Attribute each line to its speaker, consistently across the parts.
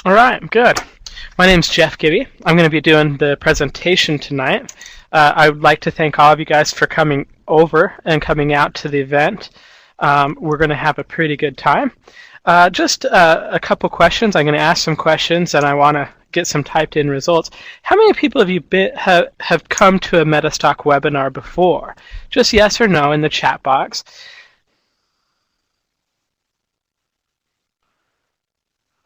Speaker 1: All right, good. My name's Jeff Gibby. I'm going to be doing the presentation tonight. I would like to thank all of you guys for coming over and coming out to the event. We're going to have a pretty good time. Just a couple questions. I'm going to ask some questions and I want to get some typed in results. How many people have come to a Metastock webinar before? Just yes or no in the chat box.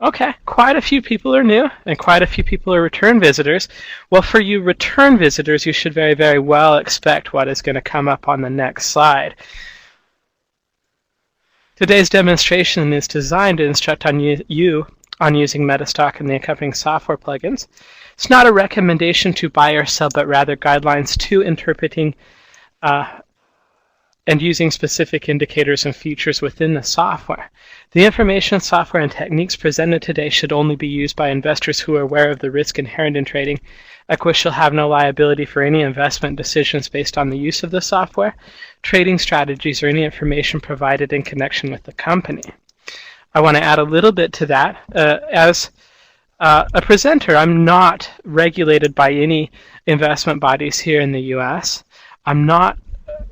Speaker 1: Okay, quite a few people are new and quite a few people are return visitors. Well, for you return visitors, you should very, very well expect what is going to come up on the next slide. Today's demonstration is designed to instruct you on using Metastock and the accompanying software plugins. It's not a recommendation to buy or sell, but rather guidelines to interpreting and using specific indicators and features within the software. The information, software, and techniques presented today should only be used by investors who are aware of the risk inherent in trading. Equus shall have no liability for any investment decisions based on the use of the software, trading strategies, or any information provided in connection with the company. I want to add a little bit to that. As a presenter, I'm not regulated by any investment bodies here in the US. I'm not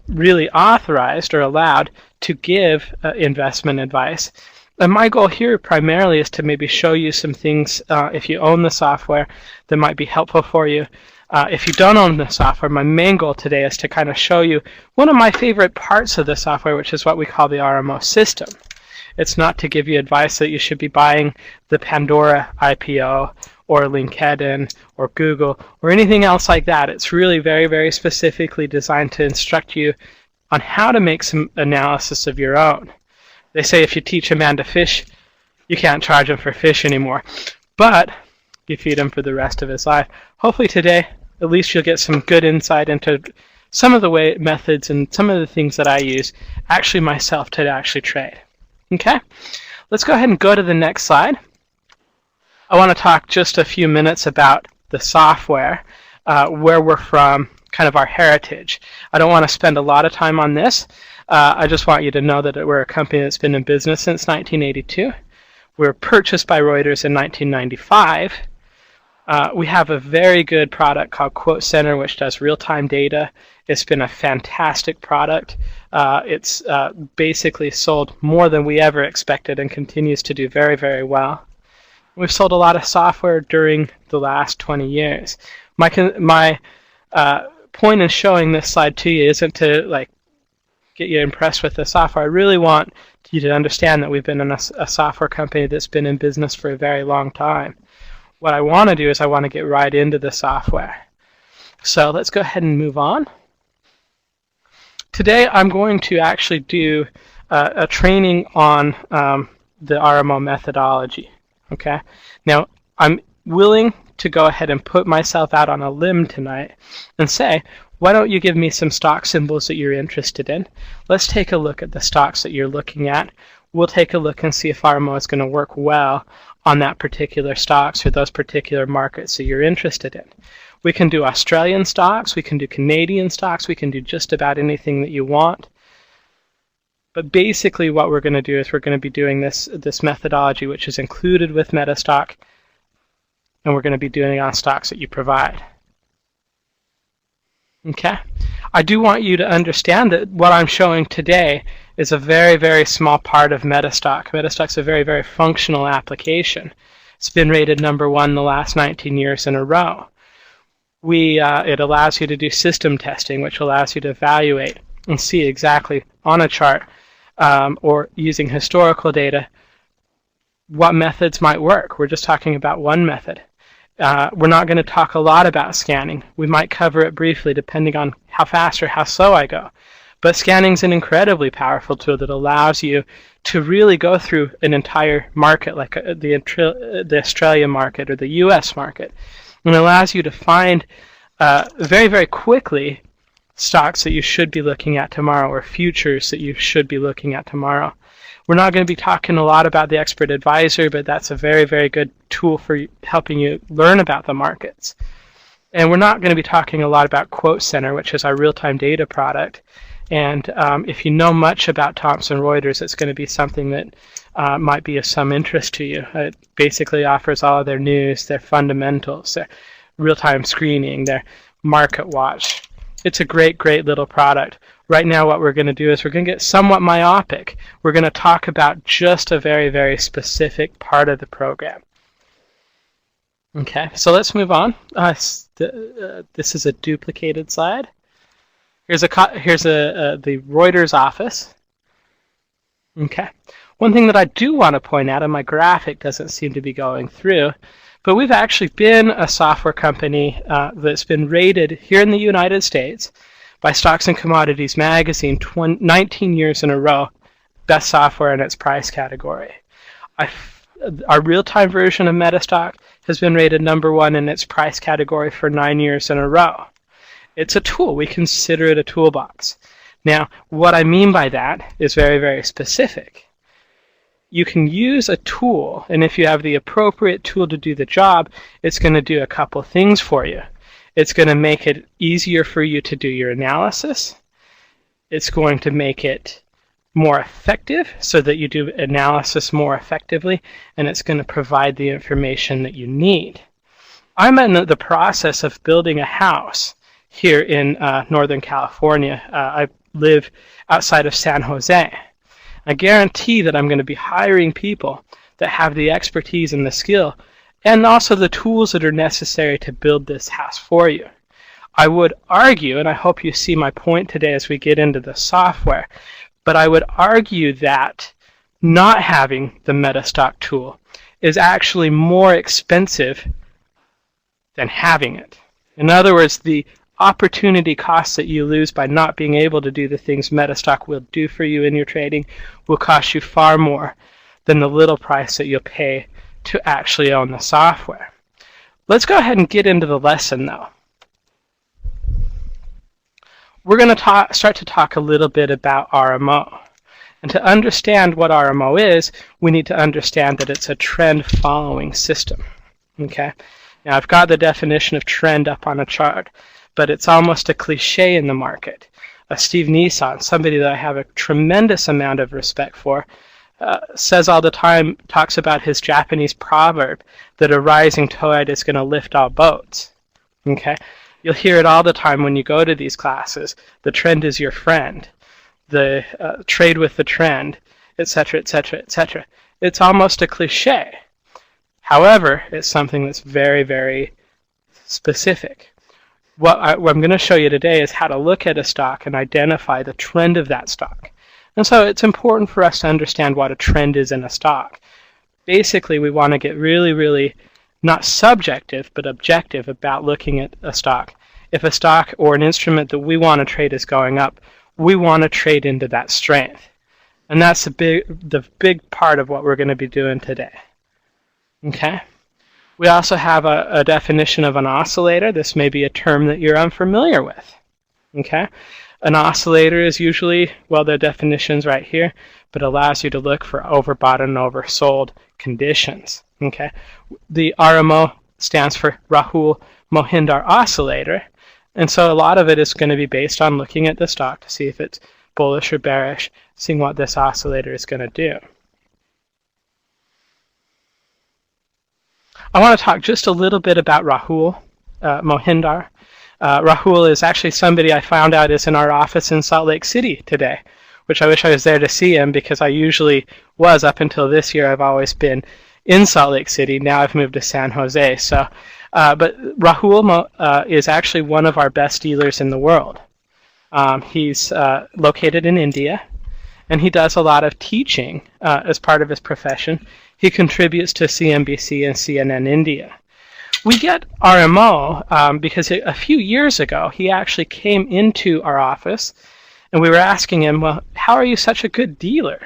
Speaker 1: really authorized or allowed to give investment advice. And my goal here primarily is to maybe show you some things if you own the software that might be helpful for you. If you don't own the software, my main goal today is to kind of show you one of my favorite parts of the software, which is what we call the RMO system. It's not to give you advice that you should be buying the Pandora IPO or LinkedIn or Google or anything else like that. It's really very, very specifically designed to instruct you on how to make some analysis of your own. They say if you teach a man to fish, you can't charge him for fish anymore, but you feed him for the rest of his life. Hopefully today, at least you'll get some good insight into some of the methods and some of the things that I use actually myself to actually trade. Okay, let's go ahead and go to the next slide. I want to talk just a few minutes about the software, where we're from, kind of our heritage. I don't want to spend a lot of time on this. I just want you to know that we're a company that's been in business since 1982. We were purchased by Reuters in 1995. We have a very good product called Quote Center, which does real-time data. It's been a fantastic product. It's basically sold more than we ever expected and continues to do very, very well. We've sold a lot of software during the last 20 years. My point in showing this slide to you isn't to get you impressed with the software. I really want you to understand that we've been in a software company that's been in business for a very long time. What I want to do is I want to get right into the software. So let's go ahead and move on. Today I'm going to actually do a training on the RMO methodology. Okay. Now I'm willing to go ahead and put myself out on a limb tonight and say, why don't you give me some stock symbols that you're interested in? Let's take a look at the stocks that you're looking at. We'll take a look and see if RMO is going to work well on that particular stocks or those particular markets that you're interested in. We can do Australian stocks, we can do Canadian stocks, we can do just about anything that you want. But basically what we're going to do is we're going to be doing this methodology, which is included with Metastock, and we're going to be doing it on stocks that you provide. Okay? I do want you to understand that what I'm showing today is a very, very small part of Metastock. Metastock's a very, very functional application. It's been rated #1 the last 19 years in a row. It allows you to do system testing, which allows you to evaluate and see exactly on a chart or using historical data what methods might work. We're just talking about one method. We're not going to talk a lot about scanning. We might cover it briefly depending on how fast or how slow I go. But scanning is an incredibly powerful tool that allows you to really go through an entire market like the Australian market or the US market. And allows you to find very, very quickly stocks that you should be looking at tomorrow or futures that you should be looking at tomorrow. We're not going to be talking a lot about the expert advisor, but that's a very, very good tool for helping you learn about the markets. And we're not going to be talking a lot about Quote Center, which is our real-time data product. And if you know much about Thomson Reuters, it's going to be something that might be of some interest to you. It basically offers all of their news, their fundamentals, their real-time screening, their market watch. It's a great, great little product. Right now what we're going to do is we're going to get somewhat myopic. We're going to talk about just a very, very specific part of the program. Okay, so let's move on. This is a duplicated slide. Here's the Reuters office. Okay. One thing that I do want to point out, and my graphic doesn't seem to be going through, but we've actually been a software company that's been rated here in the United States by Stocks and Commodities Magazine 19 years in a row, best software in its price category. Our real-time version of Metastock has been rated #1 in its price category for 9 years in a row. It's a tool. We consider it a toolbox. Now, what I mean by that is very, very specific. You can use a tool, and if you have the appropriate tool to do the job, it's going to do a couple things for you. It's going to make it easier for you to do your analysis. It's going to make it more effective so that you do analysis more effectively, and it's going to provide the information that you need. I'm in the process of building a house here in Northern California. I live outside of San Jose. I guarantee that I'm going to be hiring people that have the expertise and the skill and also the tools that are necessary to build this house for you. I would argue, and I hope you see my point today as we get into the software, but I would argue that not having the Metastock tool is actually more expensive than having it. In other words, the opportunity costs that you lose by not being able to do the things Metastock will do for you in your trading will cost you far more than the little price that you'll pay to actually own the software. Let's go ahead and get into the lesson though. We're going to start to talk a little bit about RMO. And to understand what RMO is, we need to understand that it's a trend following system. Okay? Now I've got the definition of trend up on a chart, but it's almost a cliche in the market. Steve Nissan, somebody that I have a tremendous amount of respect for, says all the time, talks about his Japanese proverb that a rising tide is going to lift all boats. Okay? You'll hear it all the time when you go to these classes. The trend is your friend. The trade with the trend, etc., etc., etc. It's almost a cliche. However, it's something that's very, very specific. What I'm going to show you today is how to look at a stock and identify the trend of that stock. And so it's important for us to understand what a trend is in a stock. Basically, we want to get really, really not subjective, but objective about looking at a stock. If a stock or an instrument that we want to trade is going up, we want to trade into that strength. And that's the big part of what we're going to be doing today. Okay? We also have a definition of an oscillator. This may be a term that you're unfamiliar with. Okay? An oscillator is usually, well, the definition's right here, but allows you to look for overbought and oversold conditions. Okay? The RMO stands for Rahul Mohindar Oscillator, and so a lot of it is going to be based on looking at the stock to see if it's bullish or bearish, seeing what this oscillator is going to do. I want to talk just a little bit about Rahul Mohindar. Rahul is actually somebody I found out is in our office in Salt Lake City today, which I wish I was there to see him because I usually was up until this year. I've always been in Salt Lake City. Now I've moved to San Jose. So, but Rahul is actually one of our best dealers in the world. He's located in India, and he does a lot of teaching as part of his profession. He contributes to CNBC and CNN India. We get RMO because a few years ago he actually came into our office and we were asking him, well, how are you such a good dealer?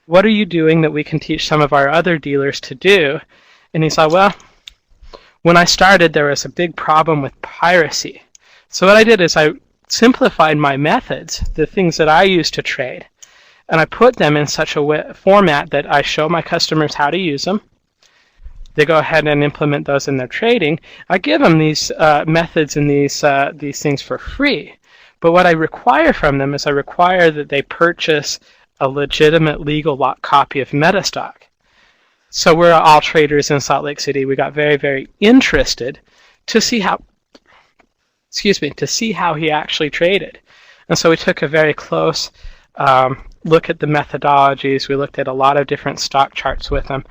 Speaker 1: What are you doing that we can teach some of our other dealers to do? And he said, well, when I started there was a big problem with piracy. So what I did is I simplified my methods, the things that I use to trade, and I put them in such a format that I show my customers how to use them. They go ahead and implement those in their trading. I give them these methods and these things for free. But what I require from them is I require that they purchase a legitimate legal lock copy of Metastock. So we're all traders in Salt Lake City. We got very, very interested to see how, to see how he actually traded. And so we took a very close look at the methodologies. We looked at a lot of different stock charts with him.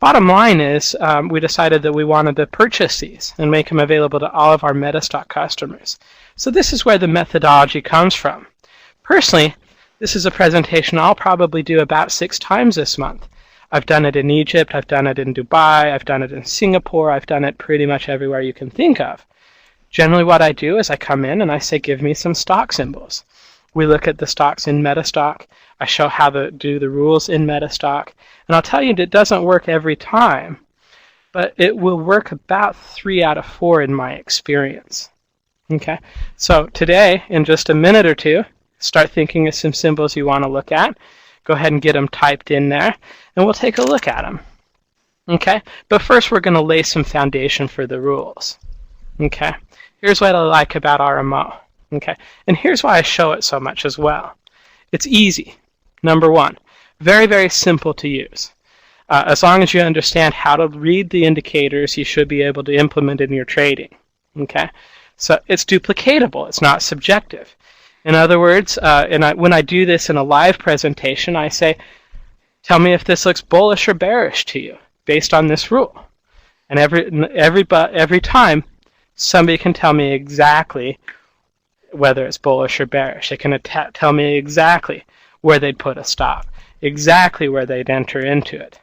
Speaker 1: Bottom line is we decided that we wanted to purchase these and make them available to all of our Metastock customers. So this is where the methodology comes from. Personally, this is a presentation I'll probably do about 6 times this month. I've done it in Egypt, I've done it in Dubai, I've done it in Singapore, I've done it pretty much everywhere you can think of. Generally what I do is I come in and I say, give me some stock symbols. We look at the stocks in Metastock. I show how to do the rules in Metastock. And I'll tell you, it doesn't work every time, but it will work about 3 out of 4 in my experience. Okay, so today, in just a minute or two, start thinking of some symbols you want to look at. Go ahead and get them typed in there, and we'll take a look at them. Okay, but first we're going to lay some foundation for the rules. Okay, here's what I like about RMO. Okay, and here's why I show it so much as well. It's easy. Number one, very, very simple to use. As long as you understand how to read the indicators, you should be able to implement it in your trading. Okay, so it's duplicatable. It's not subjective. In other words, when I do this in a live presentation, I say, tell me if this looks bullish or bearish to you based on this rule. And every time, somebody can tell me exactly whether it's bullish or bearish. They can tell me exactly where they'd put a stop, exactly where they'd enter into it.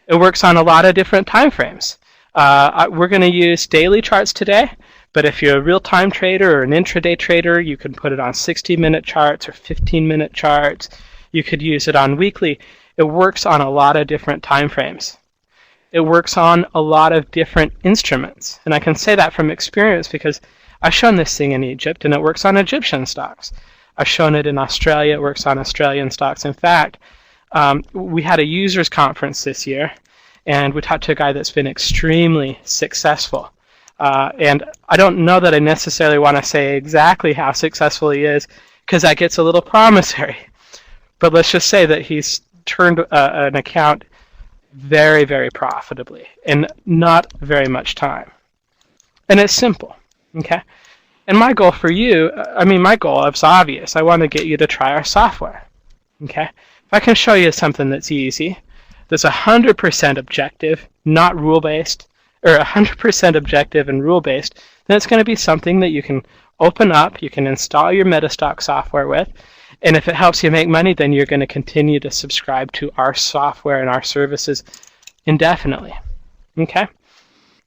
Speaker 1: It works on a lot of different time frames. We're going to use daily charts today. But if you're a real-time trader or an intraday trader, you can put it on 60-minute charts or 15-minute charts. You could use it on weekly. It works on a lot of different time frames. It works on a lot of different instruments. And I can say that from experience because I've shown this thing in Egypt, and it works on Egyptian stocks. I've shown it in Australia. It works on Australian stocks. In fact, we had a users conference this year, and we talked to a guy that's been extremely successful. And I don't know that I necessarily want to say exactly how successful he is because that gets a little promissory. But let's just say that he's turned an account very, very profitably in not very much time. And it's simple, okay? And my goal for you, my goal is obvious. I want to get you to try our software, okay? If I can show you something that's easy, that's 100% objective, not rule-based, or 100% objective and rule-based, then it's going to be something that you can open up, you can install your Metastock software with, and if it helps you make money, then you're going to continue to subscribe to our software and our services indefinitely. Okay?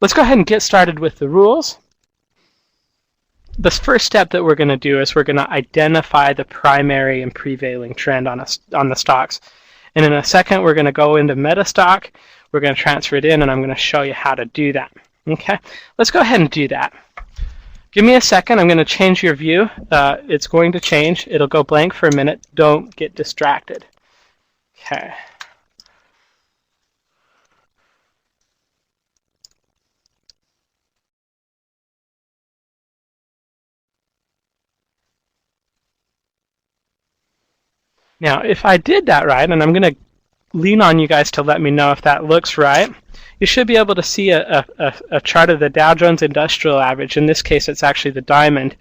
Speaker 1: Let's go ahead and get started with the rules. The first step that we're going to do is we're going to identify the primary and prevailing trend on the stocks. And in a second, we're going to go into Metastock. We're going to transfer it in, and I'm going to show you how to do that. Okay, let's go ahead and do that. Give me a second. I'm going to change your view. It's going to change. It'll go blank for a minute. Don't get distracted. Okay. Now, if I did that right, and I'm going to lean on you guys to let me know if that looks right, you should be able to see a chart of the Dow Jones Industrial Average. In this case, it's actually the diamond.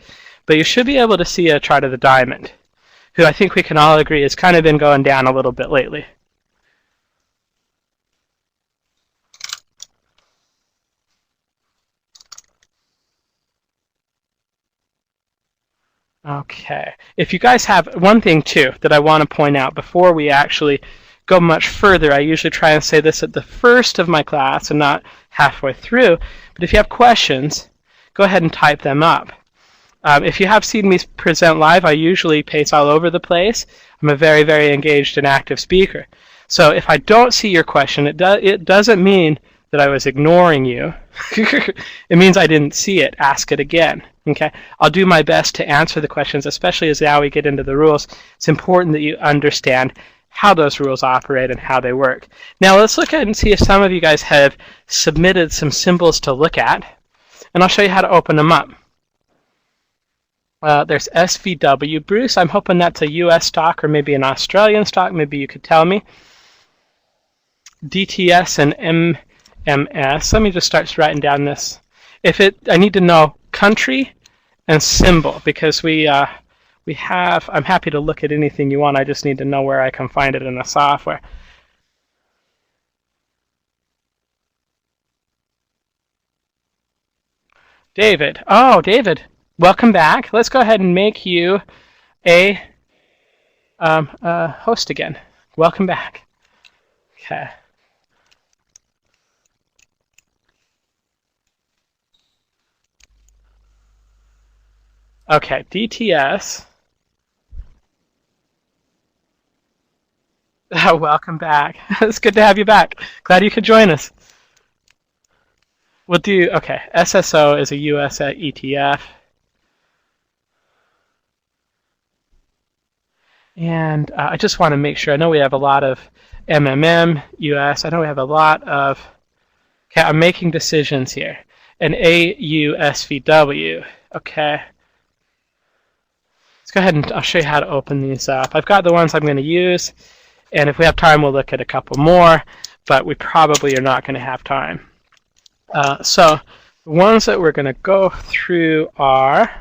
Speaker 1: But you should be able to see a chart of the diamond, who I think we can all agree has kind of been going down a little bit lately. Okay. If you guys have one thing, too, that I want to point out before we actually go much further, I usually try and say this at the first of my class and not halfway through. But if you have questions, go ahead and type them up. If you have seen me present live, I usually pace all over the place. I'm a very, very engaged and active speaker. So if I don't see your question, it doesn't mean that I was ignoring you. It means I didn't see it. Ask it again. Okay? I'll do my best to answer the questions, especially as now we get into the rules. It's important that you understand how those rules operate and how they work. Now let's look at and see if some of you guys have submitted some symbols to look at, and I'll show you how to open them up. There's SVW. Bruce, I'm hoping that's a US stock or maybe an Australian stock. Maybe you could tell me. DTS and MMS. Let me just start writing down this. I need to know country and symbol because we have. I'm happy to look at anything you want. I just need to know where I can find it in the software. David. Oh, David. Welcome back. Let's go ahead and make you a host again. Welcome back. Okay. Okay, DTS. Welcome back. It's good to have you back. Glad you could join us. We'll do, okay, SSO is a US ETF. And I just want to make sure, I know we have a lot of MMM, US, I know we have a lot of, okay, I'm making decisions here. And AUSVW, okay. Let's go ahead and I'll show you how to open these up. I've got the ones I'm going to use, and if we have time, we'll look at a couple more, but we probably are not going to have time. So the ones that we're going to go through are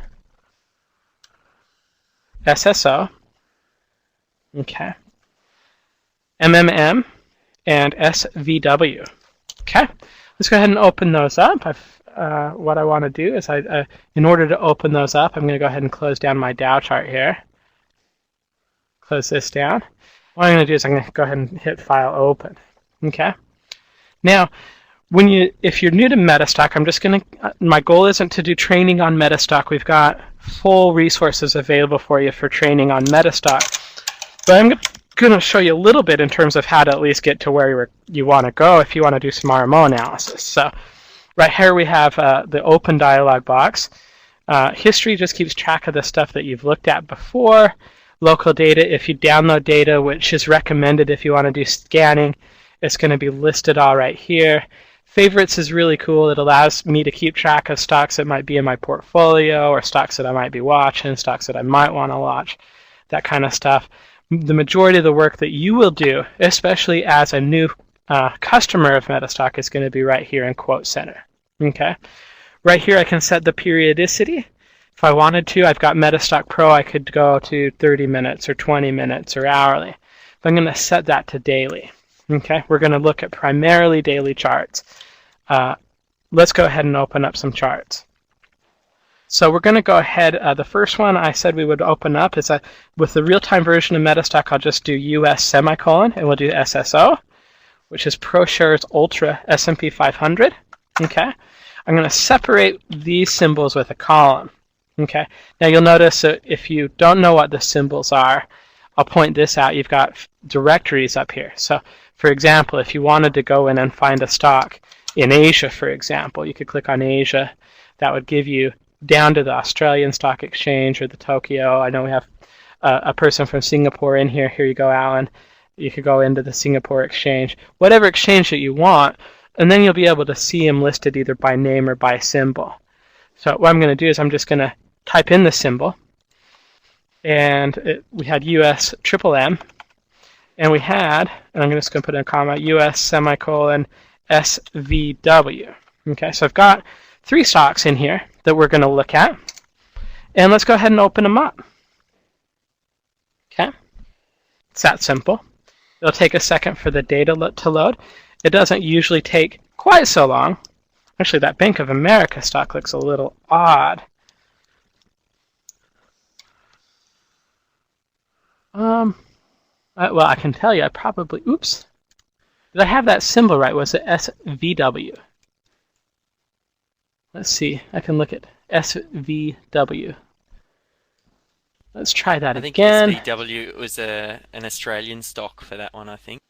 Speaker 1: SSO, okay, MMM, and SVW. Okay, let's go ahead and open those up. What I want to do is, in order to open those up, I'm going to go ahead and close down my Dow chart here. Close this down. What I'm going to do is I'm going to go ahead and hit File Open. Okay. Now, if you're new to Metastock, I'm just going to. My goal isn't to do training on Metastock. We've got full resources available for you for training on Metastock, but I'm going to show you a little bit in terms of how to at least get to where you want to go if you want to do some RMO analysis. So, right here we have the open dialog box. History just keeps track of the stuff that you've looked at before. Local data, if you download data, which is recommended if you want to do scanning, it's going to be listed all right here. Favorites is really cool. It allows me to keep track of stocks that might be in my portfolio or stocks that I might be watching, stocks that I might want to watch, that kind of stuff. The majority of the work that you will do, especially as a new customer of Metastock, is going to be right here in Quote Center. Okay, right here I can set the periodicity. If I wanted to, I've got Metastock Pro. I could go to 30 minutes or 20 minutes or hourly. But I'm going to set that to daily. Okay, we're going to look at primarily daily charts. Let's go ahead and open up some charts. So we're going to go ahead. The first one I said we would open up is with the real-time version of Metastock, I'll just do US semicolon, and we'll do SSO, which is ProShares Ultra S&P 500. Okay, I'm going to separate these symbols with a column. Okay, now you'll notice that if you don't know what the symbols are, I'll point this out. You've got directories up here. So, for example, if you wanted to go in and find a stock in Asia, for example, you could click on Asia. That would give you down to the Australian Stock Exchange or the Tokyo. I know we have a person from Singapore in here. Here you go, Alan. You could go into the Singapore Exchange, whatever exchange that you want, and then you'll be able to see them listed either by name or by symbol. So what I'm going to do is I'm just going to type in the symbol, and we had US triple M, and we had, and I'm just going to put in a comma, US semicolon SVW. Okay, so I've got 3 stocks in here that we're going to look at, and let's go ahead and open them up. Okay, it's that simple. It'll take a second for the data to load. It doesn't usually take quite so long. Actually, that Bank of America stock looks a little odd. Well, I can tell you, I probably, oops. Did I have that symbol right? Was it SVW? Let's see. I can look at SVW. Let's try that again.
Speaker 2: I think SVW was an Australian stock for that one, I think.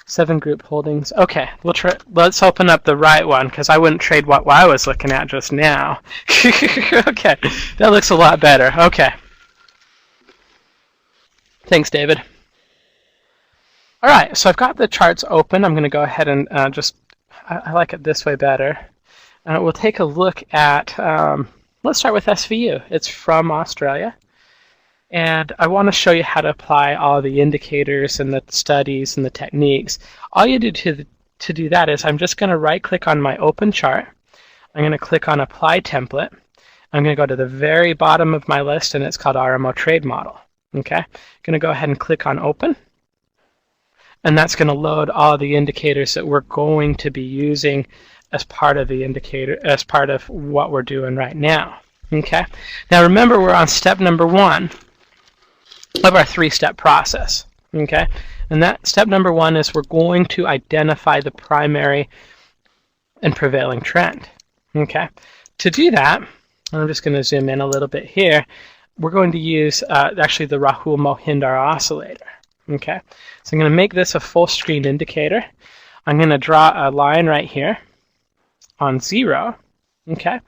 Speaker 1: 7 Group Holdings. Okay, we'll try. Let's open up the right one because I wouldn't trade what I was looking at just now. Okay, that looks a lot better. Okay. Thanks, David. All right, so I've got the charts open. I'm going to go ahead and I like it this way better. We'll take a look at let's start with SVU. It's from Australia. And I want to show you how to apply all the indicators and the studies and the techniques. All you do to do that is I'm just going to right-click on my open chart. I'm going to click on Apply Template. I'm going to go to the very bottom of my list, and it's called RMO Trade Model. Okay, I'm going to go ahead and click on Open. And that's going to load all the indicators that we're going to be using as part of the indicator, as part of what we're doing right now. Okay, now remember we're on step number 1 of our 3-step process. Okay, and that step number 1 is we're going to identify the primary and prevailing trend. Okay, to do that, I'm just going to zoom in a little bit here. We're going to use actually the Rahul Mohinder oscillator. Okay, so I'm going to make this a full screen indicator. I'm going to draw a line right here on 0. Okay,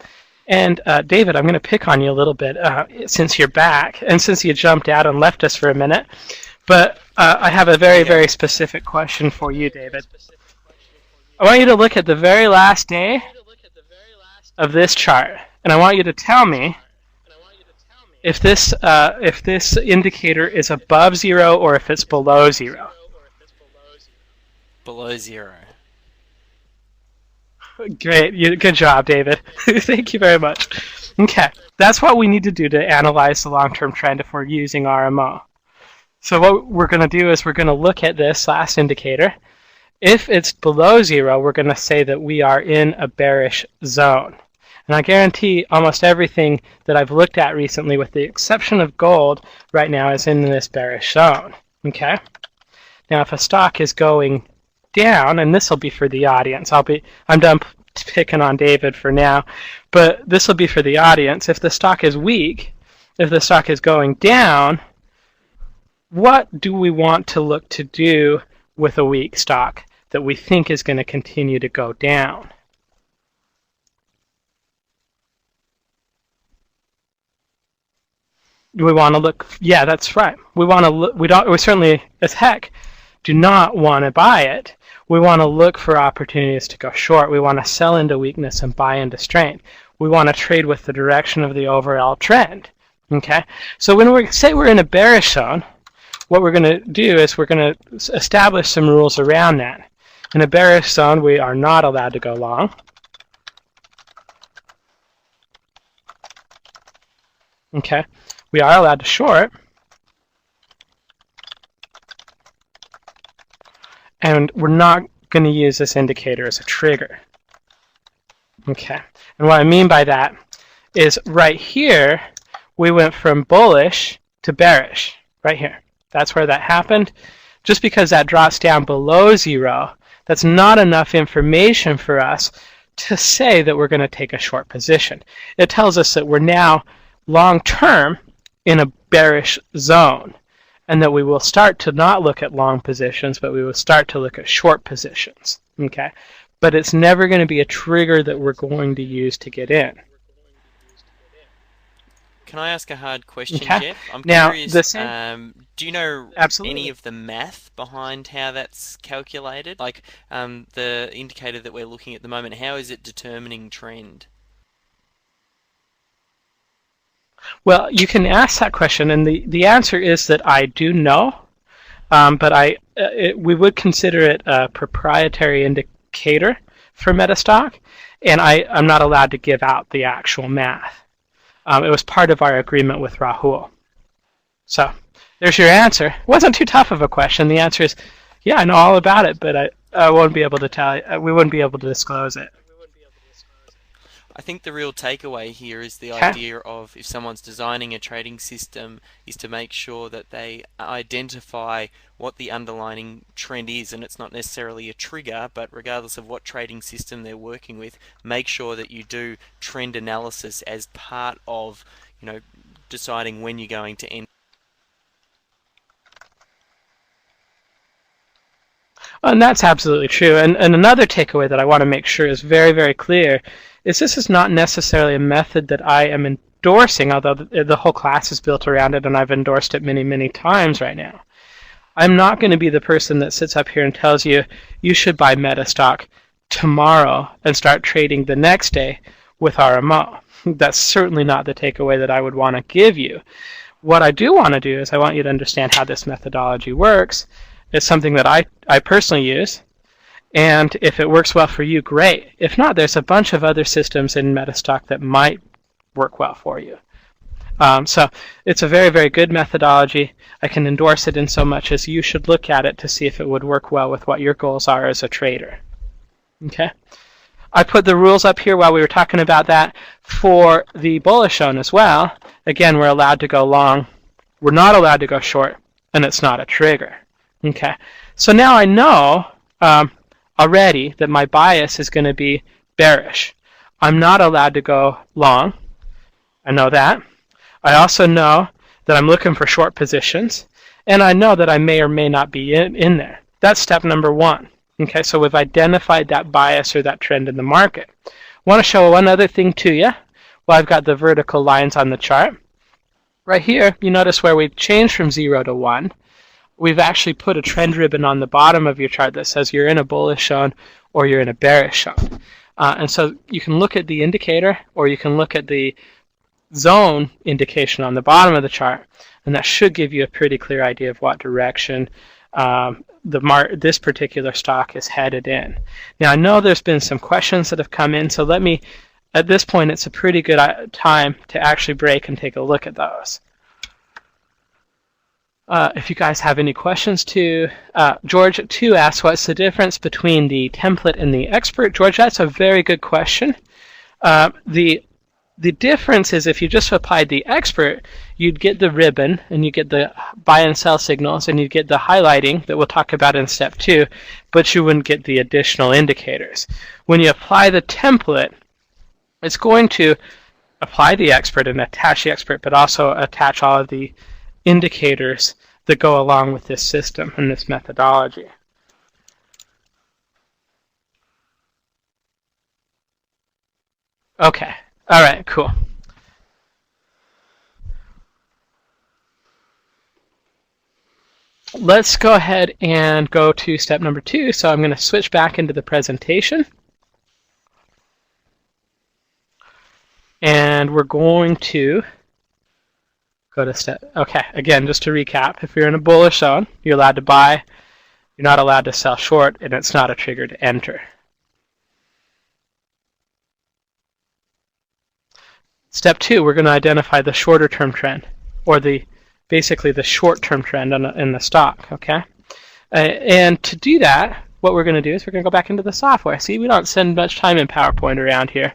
Speaker 1: and David, I'm going to pick on you a little bit since you're back and since you jumped out and left us for a minute. But I have a very specific question for you, David. I want you to look at the very last day of this chart, and I want you to tell me if this indicator is above 0 or if it's below 0.
Speaker 2: Below 0.
Speaker 1: Great. Good job, David. Thank you very much. Okay, that's what we need to do to analyze the long-term trend if we're using RMO. So what we're going to do is we're going to look at this last indicator. If it's below 0, we're going to say that we are in a bearish zone. And I guarantee almost everything that I've looked at recently, with the exception of gold, right now is in this bearish zone. Okay? Now if a stock is going down, and this will be for the audience, I'm done picking on David for now, but this will be for the audience. If the stock is weak, if the stock is going down, what do we want to look to do with a weak stock that we think is going to continue to go down? Do we want to look? Yeah, that's right. We want to look. We certainly, as heck, do not want to buy it. We want to look for opportunities to go short. We want to sell into weakness and buy into strength. We want to trade with the direction of the overall trend. Okay. So when we say we're in a bearish zone, what we're going to do is we're going to establish some rules around that. In a bearish zone, we are not allowed to go long. Okay. We are allowed to short, and we're not going to use this indicator as a trigger. Okay, and what I mean by that is right here, we went from bullish to bearish, right here. That's where that happened. Just because that drops down below 0, that's not enough information for us to say that we're going to take a short position. It tells us that we're now long-term in a bearish zone, and that we will start to not look at long positions, but we will start to look at short positions. Okay, but it's never going to be a trigger that we're going to use to get in.
Speaker 2: Can I ask a hard question,
Speaker 1: Okay.
Speaker 2: Jeff? I'm
Speaker 1: Now,
Speaker 2: curious,
Speaker 1: the same,
Speaker 2: do you know
Speaker 1: absolutely.
Speaker 2: any of the math behind how that's calculated? Like the indicator that we're looking at the moment, how is it determining trend?
Speaker 1: Well, you can ask that question, and the answer is that I do know, but we would consider it a proprietary indicator for Metastock, and I'm not allowed to give out the actual math. It was part of our agreement with Rahul. So there's your answer. It wasn't too tough of a question. The answer is, yeah, I know all about it, but I won't be able to tell you. We wouldn't be able to disclose it.
Speaker 2: I think the real takeaway here is the
Speaker 1: Okay.
Speaker 2: idea of, if someone's designing a trading system, is to make sure that they identify what the underlying trend is, and it's not necessarily a trigger, but regardless of what trading system they're working with, make sure that you do trend analysis as part of, deciding when you're going to end.
Speaker 1: And that's absolutely true. And another takeaway that I want to make sure is very clear is this is not necessarily a method that I am endorsing, although the whole class is built around it and I've endorsed it many times right now. I'm not going to be the person that sits up here and tells you you should buy Metastock tomorrow and start trading the next day. with RMO. That's certainly not the takeaway that I would want to give you. What I do want to do is I want you to understand how this methodology works. It's something that I personally use, and if it works well for you, great. If not, there's a bunch of other systems in Metastock that might work well for you. So it's a very, very good methodology. I can endorse it in so much as you should look at it to see if it would work well with what your goals are as a trader. Okay. I put the rules up here while we were talking about that for the bullish zone as well. Again, we're allowed to go long. We're not allowed to go short, and it's not a trigger. Okay. So now I know already that my bias is going to be bearish. I'm not allowed to go long. I know that. I also know that I'm looking for short positions, and I know that I may or may not be in there. That's step number one. Okay, so we've identified that bias or that trend in the market. I want to show one other thing to you. Well, I've got the vertical lines on the chart. Right here, you notice where we've changed from 0 to 1. We've actually put a trend ribbon on the bottom of your chart that says you're in a bullish zone or you're in a bearish zone. And so you can look at the indicator, or you can look at the zone indication on the bottom of the chart, and that should give you a pretty clear idea of what direction this particular stock is headed in. Now, I know there's been some questions that have come in, so let me, at this point, it's a pretty good time to actually break and take a look at those. If you guys have any questions too, George too asks, what's the difference between the template and the expert? George, that's a very good question. The difference is if you just applied the expert, you'd get the ribbon and you get the buy and sell signals and you'd get the highlighting that we'll talk about in step 2, but you wouldn't get the additional indicators. When you apply the template, it's going to apply the expert and attach the expert, but also attach all of the indicators that go along with this system and this methodology. Okay. All right, cool. Let's go ahead and go to step number 2. So I'm going to switch back into the presentation. And we're going to go to step. Okay, again, just to recap, if you're in a bullish zone, you're allowed to buy, you're not allowed to sell short, and it's not a trigger to enter. Step 2, we're going to identify the shorter term trend, or basically the short-term trend in the stock, okay? And to do that, what we're going to do is we're going to go back into the software. See, we don't spend much time in PowerPoint around here.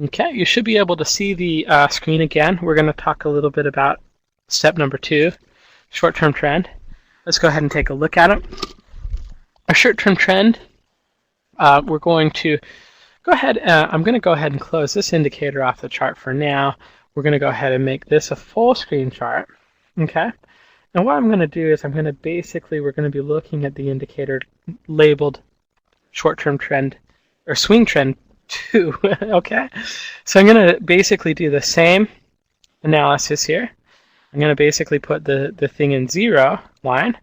Speaker 1: Okay, you should be able to see the screen again. We're going to talk a little bit about step number 2, short-term trend. Let's go ahead and take a look at it. Our short-term trend, we're going to go ahead, I'm going to go ahead and close this indicator off the chart for now. We're going to go ahead and make this a full screen chart. Okay? And what I'm going to do is we're going to be looking at the indicator labeled short-term trend, or swing trend 2. Okay? So I'm going to basically do the same analysis here. I'm going to basically put the thing in 0 line.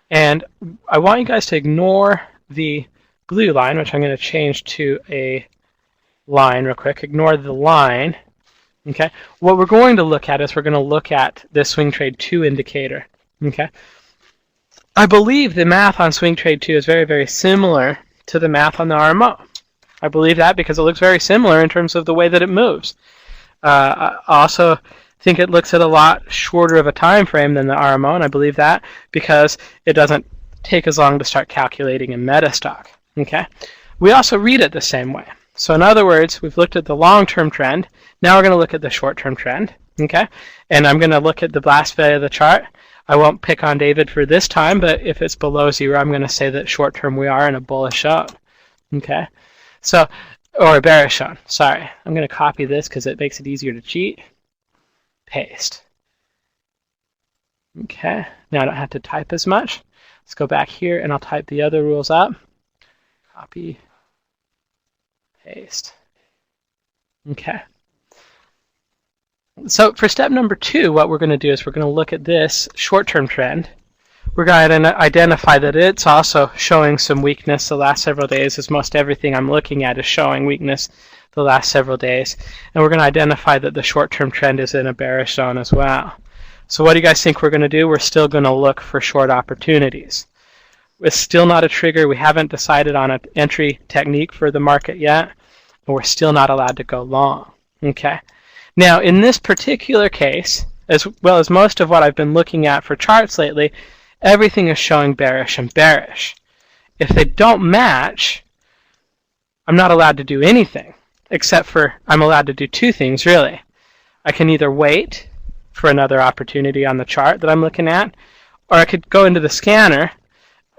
Speaker 1: And I want you guys to ignore the blue line, which I'm going to change to a line real quick. Ignore the line. Okay. What we're going to look at is we're going to look at the swing trade 2 indicator. Okay. I believe the math on swing trade 2 is very, very similar to the math on the RMO. I believe that because it looks very similar in terms of the way that it moves. I also think it looks at a lot shorter of a time frame than the RMO, and I believe that because it doesn't take as long to start calculating in Metastock. Okay. We also read it the same way. So in other words, we've looked at the long-term trend. Now we're going to look at the short-term trend. Okay. And I'm going to look at the blast value of the chart. I won't pick on David for this time, but if it's below 0, I'm going to say that short-term we are in a bullish zone. Okay. So, or a bearish zone. Sorry. I'm going to copy this because it makes it easier to cheat. Paste. Okay. Now I don't have to type as much. Let's go back here and I'll type the other rules up. Copy, paste. Okay. So for step number 2, what we're going to do is we're going to look at this short-term trend. We're going to identify that it's also showing some weakness the last several days, as most everything I'm looking at is showing weakness the last several days. And we're going to identify that the short-term trend is in a bearish zone as well. So what do you guys think we're going to do? We're still going to look for short opportunities. It's still not a trigger. We haven't decided on an entry technique for the market yet, and we're still not allowed to go long. Okay. Now, in this particular case, as well as most of what I've been looking at for charts lately, everything is showing bearish and bearish. If they don't match, I'm not allowed to do anything, except for I'm allowed to do two things, really. I can either wait for another opportunity on the chart that I'm looking at, or I could go into the scanner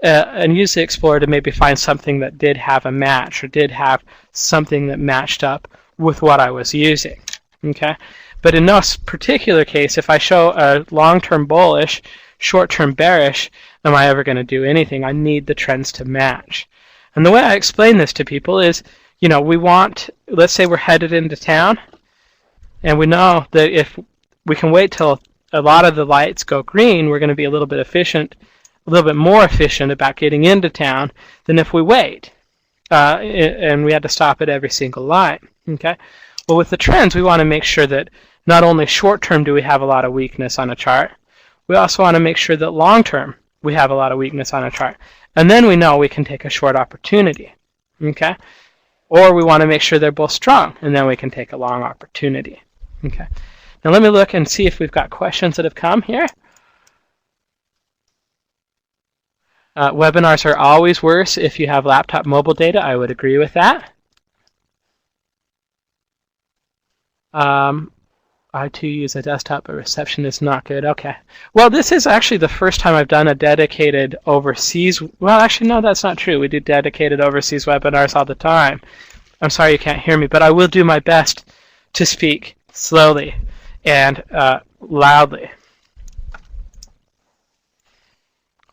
Speaker 1: and use the Explorer to maybe find something that did have a match or did have something that matched up with what I was using. Okay? But in this particular case, if I show a long-term bullish, short-term bearish, am I ever going to do anything? I need the trends to match. And the way I explain this to people is, you know, we want, let's say we're headed into town, and we know that if we can wait till a lot of the lights go green, we're going to be a little bit more efficient about getting into town than if we wait. And we had to stop at every single light. Okay? Well, with the trends, we want to make sure that not only short-term do we have a lot of weakness on a chart, we also want to make sure that long-term we have a lot of weakness on a chart. And then we know we can take a short opportunity. Okay? Or we want to make sure they're both strong, and then we can take a long opportunity. Okay? Now let me look and see if we've got questions that have come here. Webinars are always worse if you have laptop mobile data. I would agree with that. I too use a desktop, but reception is not good. Okay. Well, this is actually the first time I've done a dedicated overseas. Well, actually, no, that's not true. We do dedicated overseas webinars all the time. I'm sorry you can't hear me, but I will do my best to speak slowly and loudly.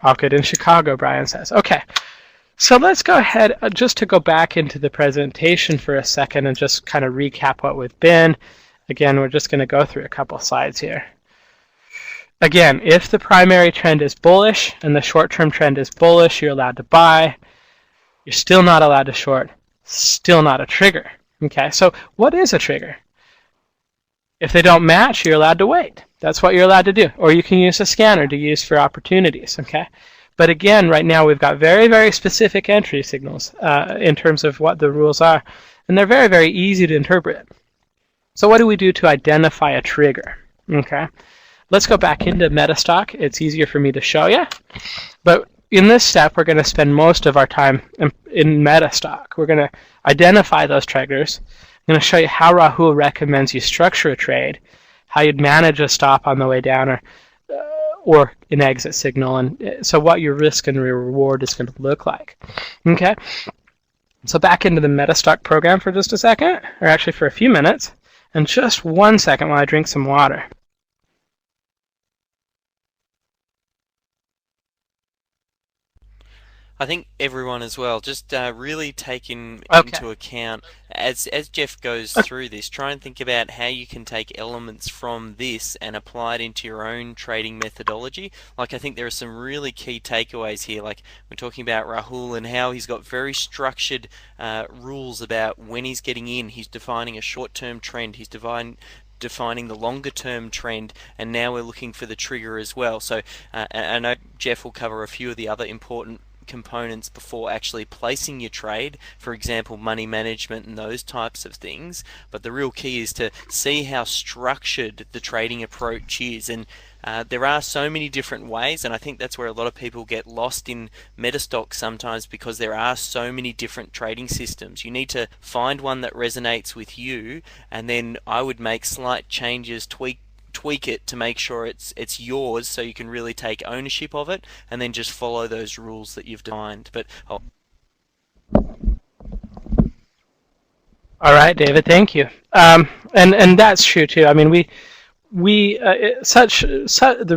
Speaker 1: All good in Chicago, Brian says. Okay. So let's go ahead just to go back into the presentation for a second and just kind of recap what we've been. Again, we're just going to go through a couple slides here. Again, if the primary trend is bullish and the short-term trend is bullish, you're allowed to buy. You're still not allowed to short. Still not a trigger. Okay, so what is a trigger? If they don't match, you're allowed to wait. That's what you're allowed to do. Or you can use a scanner to use for opportunities. Okay, but again, right now we've got very, very specific entry signals in terms of what the rules are, and they're very, very easy to interpret. So what do we do to identify a trigger? Okay, let's go back into Metastock. It's easier for me to show you. But in this step, we're going to spend most of our time in Metastock. We're going to identify those triggers. I'm going to show you how Rahul recommends you structure a trade, how you'd manage a stop on the way down, or an exit signal, and so what your risk and reward is going to look like. Okay, so back into the Metastock program for just a second, or actually for a few minutes. And just 1 second while I drink some water.
Speaker 2: I think everyone as well, just really taking into account, as Jeff goes through this, try and think about how you can take elements from this and apply it into your own trading methodology. Like, I think there are some really key takeaways here. Like, we're talking about Rahul and how he's got very structured rules about when he's getting in. He's defining a short-term trend. He's defining the longer term trend, and now we're looking for the trigger as well. So I know Jeff will cover a few of the other important components before actually placing your trade, for example money management and those types of things, but the real key is to see how structured the trading approach is. And there are so many different ways, and I think that's where a lot of people get lost in Metastock sometimes, because there are so many different trading systems. You need to find one that resonates with you, and then I would make slight changes, tweak it to make sure it's yours, so you can really take ownership of it, and then just follow those rules that you've defined. But
Speaker 1: all right, David, thank you. And that's true too. I mean, the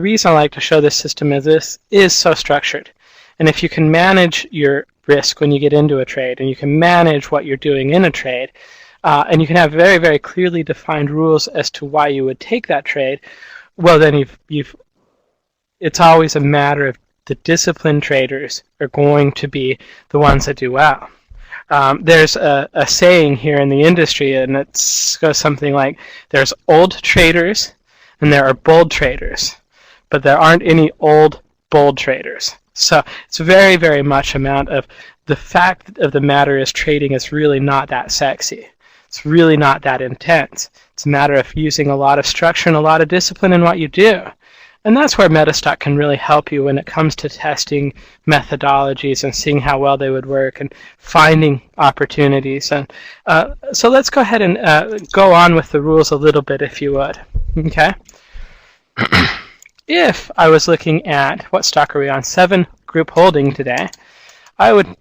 Speaker 1: reason I like to show this system is this is so structured, and if you can manage your risk when you get into a trade, and you can manage what you're doing in a trade, and you can have very, very clearly defined rules as to why you would take that trade, well, then it's always a matter of the disciplined traders are going to be the ones that do well. There's a saying here in the industry, and it goes something like, there's old traders and there are bold traders, but there aren't any old bold traders. So it's very, very much amount of the fact of the matter is trading is really not that sexy. It's really not that intense. It's a matter of using a lot of structure and a lot of discipline in what you do. And that's where Metastock can really help you when it comes to testing methodologies and seeing how well they would work and finding opportunities. And so let's go ahead and go on with the rules a little bit, if you would. Okay. If I was looking at, what stock are we on? 7 group holding today. I would,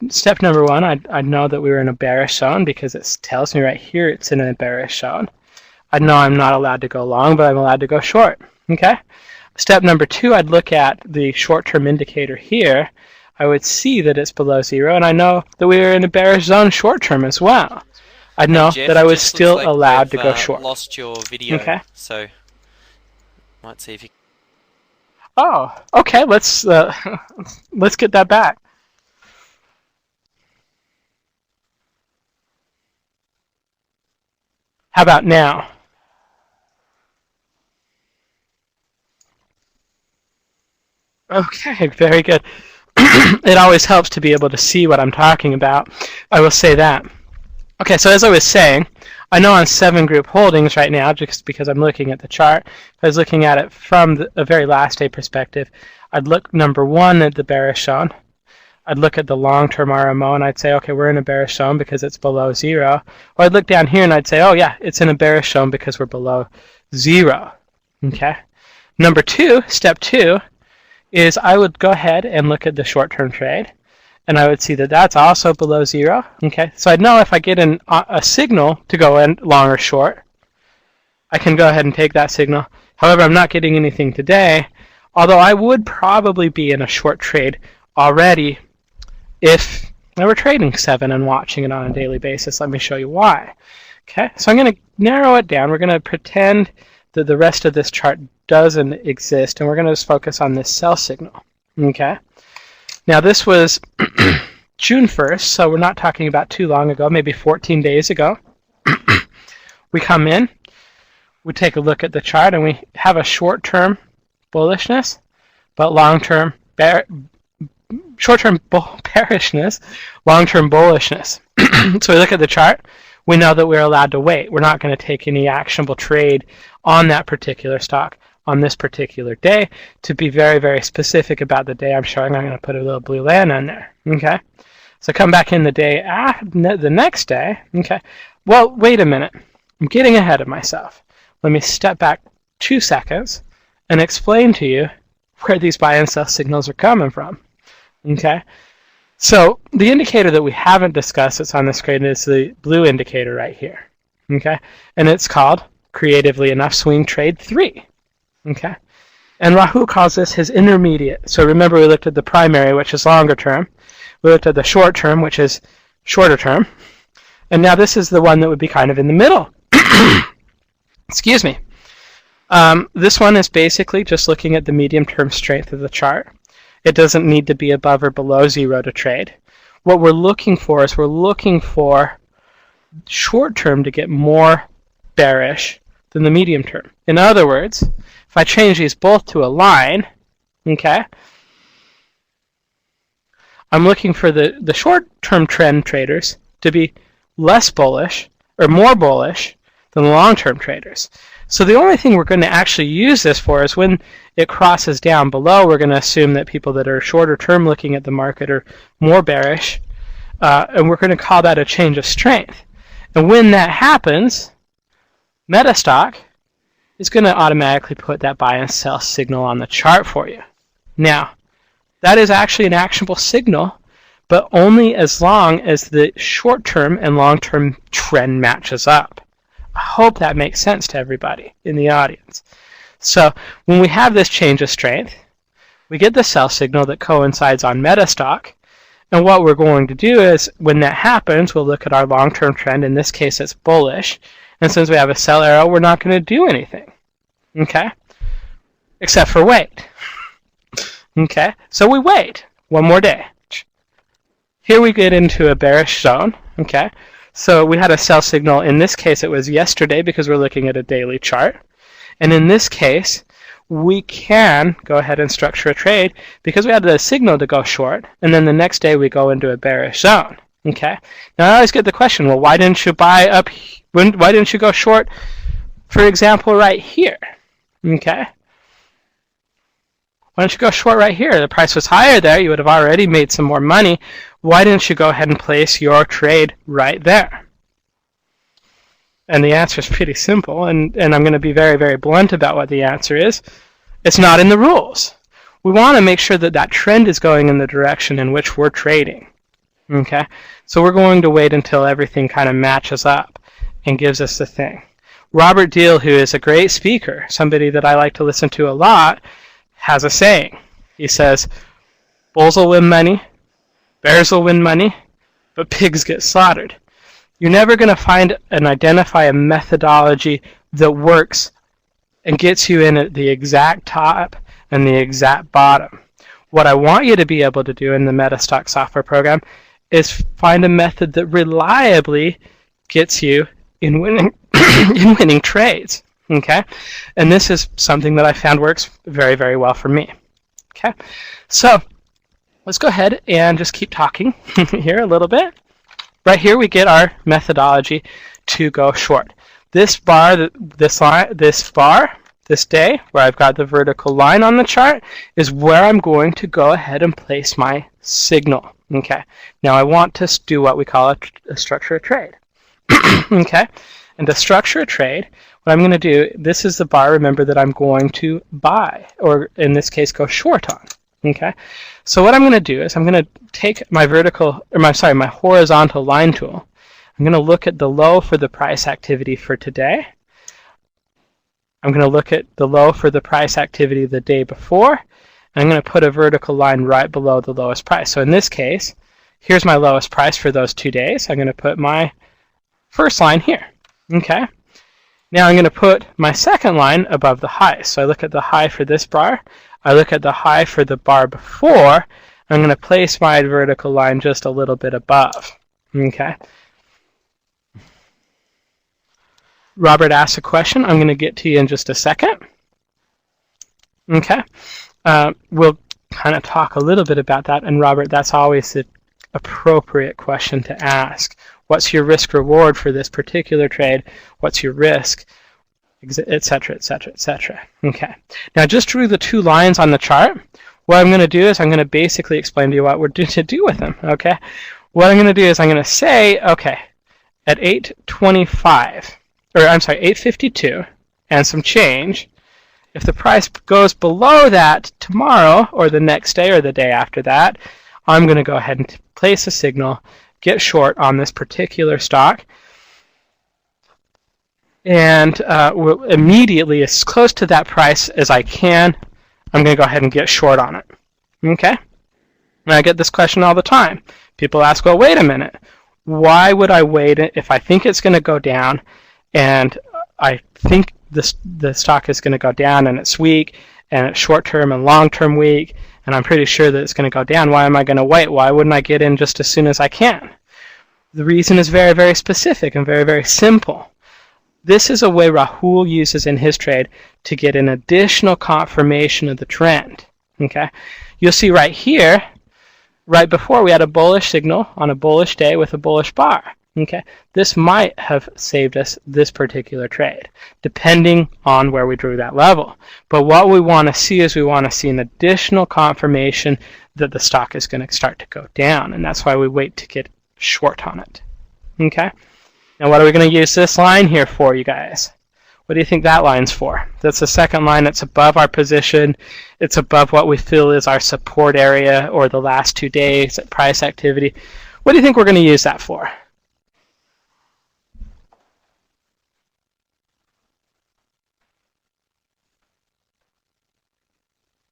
Speaker 1: step number 1, I'd know that we were in a bearish zone because it tells me right here it's in a bearish zone. I'd know I'm not allowed to go long, but I'm allowed to go short. Okay. Step number 2, I'd look at the short-term indicator here. I would see that it's below 0, and I know that we are in a bearish zone short-term as well. I'd know
Speaker 2: Jeff,
Speaker 1: that I was still
Speaker 2: like
Speaker 1: allowed to go short.
Speaker 2: Lost your video.
Speaker 1: Okay.
Speaker 2: So might see if you.
Speaker 1: Oh, okay. Let's get that back. How about now? Okay, very good. It always helps to be able to see what I'm talking about. I will say that. Okay, so as I was saying, I know on 7 group holdings right now, just because I'm looking at the chart. If I was looking at it from a very last day perspective, I'd look, number 1, at the bearish zone. I'd look at the long-term RMO and I'd say, okay, we're in a bearish zone because it's below 0. Or I'd look down here and I'd say, oh yeah, it's in a bearish zone because we're below 0. Okay. Number 2, step 2, is I would go ahead and look at the short-term trade, and I would see that that's also below 0. Okay, so I'd know if I get a signal to go in long or short, I can go ahead and take that signal. However, I'm not getting anything today, although I would probably be in a short trade already if I were trading 7 and watching it on a daily basis. Let me show you why. Okay, so I'm going to narrow it down. We're going to pretend that the rest of this chart doesn't exist, and we're going to just focus on this sell signal. Okay. Now this was June 1st, so we're not talking about too long ago, maybe 14 days ago. We come in, we take a look at the chart, and we have a short-term bullishness, but long-term short-term bearishness, long-term bullishness. So we look at the chart. We know that we're allowed to wait. We're not going to take any actionable trade on that particular stock on this particular day. To be very, very specific about the day I'm showing, I'm going to put a little blue line on there. Okay. So come back in the day the next day. Okay. Well, wait a minute. I'm getting ahead of myself. Let me step back 2 seconds and explain to you where these buy and sell signals are coming from. Okay. So the indicator that we haven't discussed that's on the screen is the blue indicator right here. Okay. And it's called, creatively enough, Swing Trade 3. Okay. And Rahul calls this his intermediate. So remember, we looked at the primary, which is longer term. We looked at the short term, which is shorter term. And now this is the one that would be kind of in the middle. Excuse me. This one is basically just looking at the medium-term strength of the chart. It doesn't need to be above or below 0 to trade. What we're looking for is we're looking for short term to get more bearish than the medium term. In other words, if I change these both to a line, okay, I'm looking for the short-term trend traders to be less bullish or more bullish than the long-term traders. So the only thing we're going to actually use this for is when it crosses down below, we're going to assume that people that are shorter term looking at the market are more bearish, and we're going to call that a change of strength. And when that happens, Metastock is going to automatically put that buy and sell signal on the chart for you. Now, that is actually an actionable signal, but only as long as the short-term and long-term trend matches up. I hope that makes sense to everybody in the audience. So when we have this change of strength, we get the sell signal that coincides on Metastock, and what we're going to do is, when that happens, we'll look at our long-term trend. In this case, it's bullish, and since we have a sell arrow, we're not going to do anything, okay, except for wait. Okay, so we wait one more day. Here we get into a bearish zone. Okay, so we had a sell signal. In this case, it was yesterday because we're looking at a daily chart. And in this case, we can go ahead and structure a trade because we had a signal to go short, and then the next day we go into a bearish zone. Okay. Now I always get the question, well, why didn't you buy up? Why didn't you go short, for example, right here? Okay. Why don't you go short right here? The price was higher there. You would have already made some more money. Why didn't you go ahead and place your trade right there? And the answer is pretty simple, and I'm going to be very, very blunt about what the answer is. It's not in the rules. We want to make sure that that trend is going in the direction in which we're trading. Okay? So we're going to wait until everything kind of matches up and gives us the thing. Robert Deal, who is a great speaker, somebody that I like to listen to a lot, has a saying. He says, bulls will win money, bears will win money, but pigs get slaughtered. You're never going to find and identify a methodology that works and gets you in at the exact top and the exact bottom. What I want you to be able to do in the MetaStock software program is find a method that reliably gets you in winning in winning trades. Okay, and this is something that I found works very, very well for me. Okay, so let's go ahead and just keep talking here a little bit. Right here we get our methodology to go short. This bar, this day, where I've got the vertical line on the chart, is where I'm going to go ahead and place my signal. Okay, now I want to do what we call a structure a trade. Okay, and to structure a trade, what I'm going to do, this is the bar, remember, that I'm going to buy, or in this case, go short on. Okay, so what I'm going to do is I'm going to take my my horizontal line tool. I'm going to look at the low for the price activity for today. I'm going to look at the low for the price activity the day before, and I'm going to put a vertical line right below the lowest price. So in this case, here's my lowest price for those 2 days. I'm going to put my first line here. Okay. Now I'm going to put my second line above the high. So I look at the high for this bar. I look at the high for the bar before. I'm going to place my vertical line just a little bit above. Okay. Robert asked a question. I'm going to get to you in just a second. Okay. We'll kind of talk a little bit about that. And Robert, that's always the appropriate question to ask. What's your risk reward for this particular trade? What's your risk? Etc., etc., etc. Okay. Now just drew the 2 lines on the chart. What I'm going to do is I'm going to basically explain to you what we're to do with them. Okay. What I'm going to do is I'm going to say, okay, at 852 and some change, if the price goes below that tomorrow or the next day or the day after that, I'm going to go ahead and place a signal, get short on this particular stock, and we'll immediately, as close to that price as I can, I'm going to go ahead and get short on it. Okay? And I get this question all the time. People ask, well, wait a minute. Why would I wait if I think it's going to go down and I think the stock is going to go down and it's weak and it's short-term and long-term weak and I'm pretty sure that it's going to go down. Why am I going to wait? Why wouldn't I get in just as soon as I can? The reason is very, very specific and very, very simple. This is a way Rahul uses in his trade to get an additional confirmation of the trend. Okay, you'll see right here, right before we had a bullish signal on a bullish day with a bullish bar. Okay, this might have saved us this particular trade, depending on where we drew that level. But what we want to see is we want to see an additional confirmation that the stock is going to start to go down, and that's why we wait to get short on it. Okay, now what are we going to use this line here for, you guys? What do you think that line's for? That's the second line. It's above our position. It's above what we feel is our support area or the last 2 days at price activity. What do you think we're going to use that for?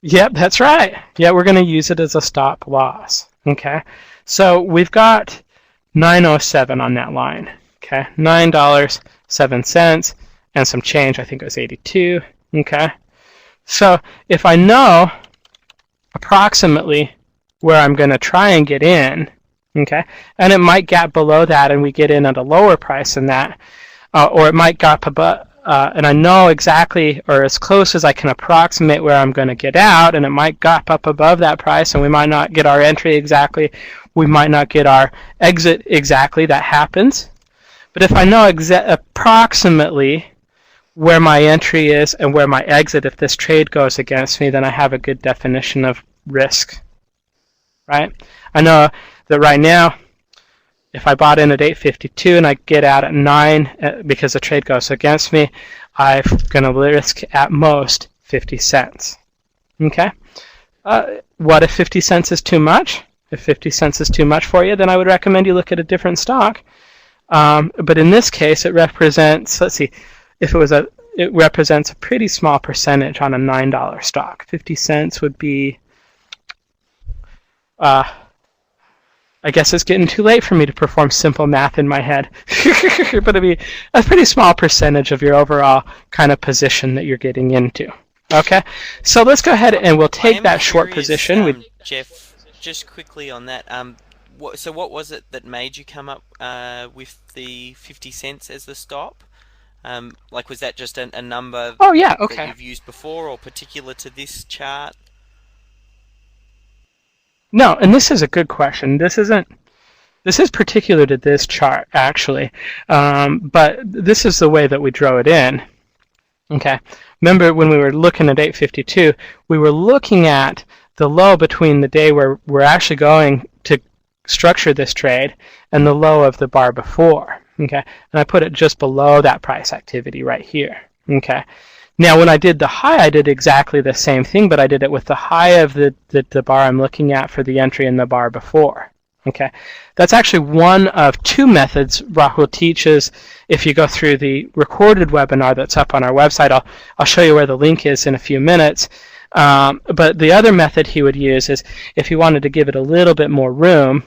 Speaker 1: Yep, that's right. Yeah, we're going to use it as a stop loss. Okay, so we've got 907 on that line. Okay, $9.07 and some change. I think it was 82. Okay, so if I know approximately where I'm going to try and get in, okay? And it might gap below that and we get in at a lower price than that, or it might gap above, and I know exactly, or as close as I can approximate where I'm going to get out, and it might gap up above that price, and we might not get our entry exactly, we might not get our exit exactly. That happens. But if I know approximately where my entry is and where my exit, if this trade goes against me, then I have a good definition of risk, right? I know that right now, if I bought in at 8.52 and I get out at 9 because the trade goes against me, I'm going to risk at most 50 cents. Okay? What if 50 cents is too much? If 50 cents is too much for you, then I would recommend you look at a different stock. But in this case, it represents, let's see, it represents a pretty small percentage on a $9 stock. 50 cents would be, I guess it's getting too late for me to perform simple math in my head. But it'd be a pretty small percentage of your overall kind of position that you're getting into. Okay? So let's go ahead and we'll take that short position.
Speaker 2: Jeff, just quickly on that. So what was it that made you come up with the 50 cents as the stop? Like, was that just a number that you've used before or particular to this chart?
Speaker 1: No, and this is a good question. This is particular to this chart, actually. But this is the way that we drew it in. Okay. Remember when we were looking at 8.52, we were looking at the low between the day where we're actually going to structure this trade and the low of the bar before. Okay. And I put it just below that price activity right here. Okay. Now, when I did the high, I did exactly the same thing, but I did it with the high of the bar I'm looking at for the entry in the bar before. Okay, that's actually one of two methods Rahul teaches. If you go through the recorded webinar that's up on our website, I'll show you where the link is in a few minutes. But the other method he would use is if he wanted to give it a little bit more room,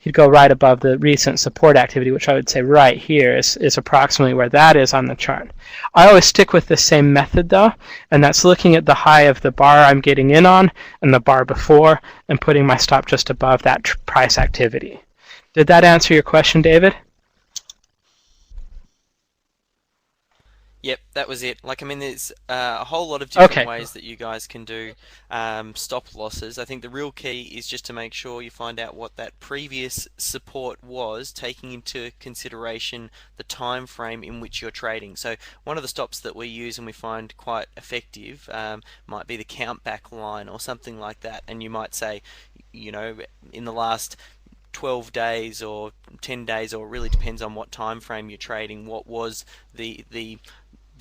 Speaker 1: he'd go right above the recent support activity, which I would say right here is approximately where that is on the chart. I always stick with the same method though, and that's looking at the high of the bar I'm getting in on and the bar before and putting my stop just above that price activity. Did that answer your question, David?
Speaker 2: Yep, that was it. Like, I mean, there's a whole lot of different ways that you guys can do stop losses. I think the real key is just to make sure you find out what that previous support was, taking into consideration the time frame in which you're trading. So one of the stops that we use and we find quite effective might be the count back line or something like that. And you might say, you know, in the last 12 days or 10 days, or it really depends on what time frame you're trading, what was the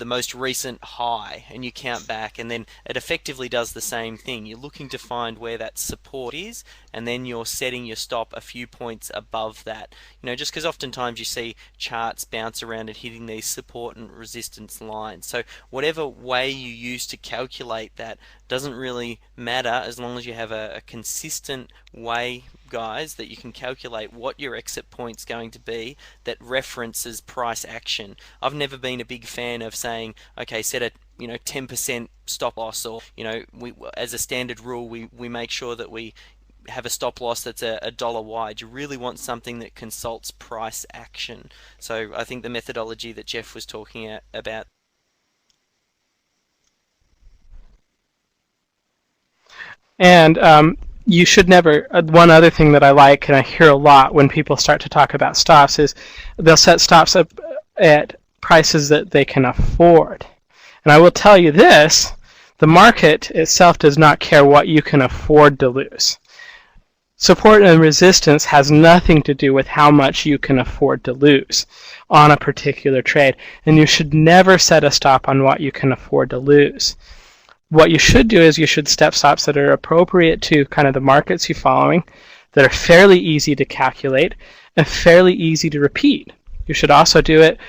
Speaker 2: most recent high, and you count back, and then it effectively does the same thing. You're looking to find where that support is, and then you're setting your stop a few points above that. You know, just because oftentimes you see charts bounce around and hitting these support and resistance lines. So whatever way you use to calculate that doesn't really matter, as long as you have a consistent way, guys, that you can calculate what your exit point's going to be that references price action. I've never been a big fan of saying, okay, set a 10% stop loss, or we, as a standard rule, we make sure that we have a stop loss that's a dollar wide. You really want something that consults price action. So I think the methodology that Jeff was talking about.
Speaker 1: And you should never, one other thing that I like and I hear a lot when people start to talk about stops is they'll set stops up at prices that they can afford. And I will tell you this, the market itself does not care what you can afford to lose. Support and resistance has nothing to do with how much you can afford to lose on a particular trade. And you should never set a stop on what you can afford to lose. What you should do is you should step stops that are appropriate to kind of the markets you're following, that are fairly easy to calculate and fairly easy to repeat. You should also do it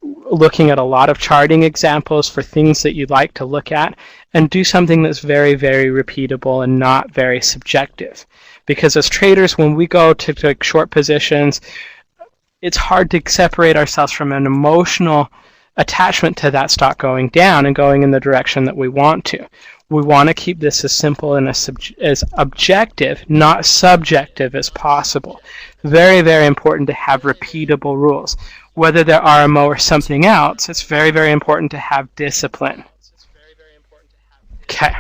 Speaker 1: looking at a lot of charting examples for things that you'd like to look at, and do something that's very, very repeatable and not very subjective. Because as traders, when we go to take short positions, it's hard to separate ourselves from an emotional attachment to that stock going down and going in the direction that we want to. we want to keep this as simple and as objective, not subjective as possible. Very, very important to have repeatable rules. Whether they're RMO or something else, it's very, very important to have discipline. Okay.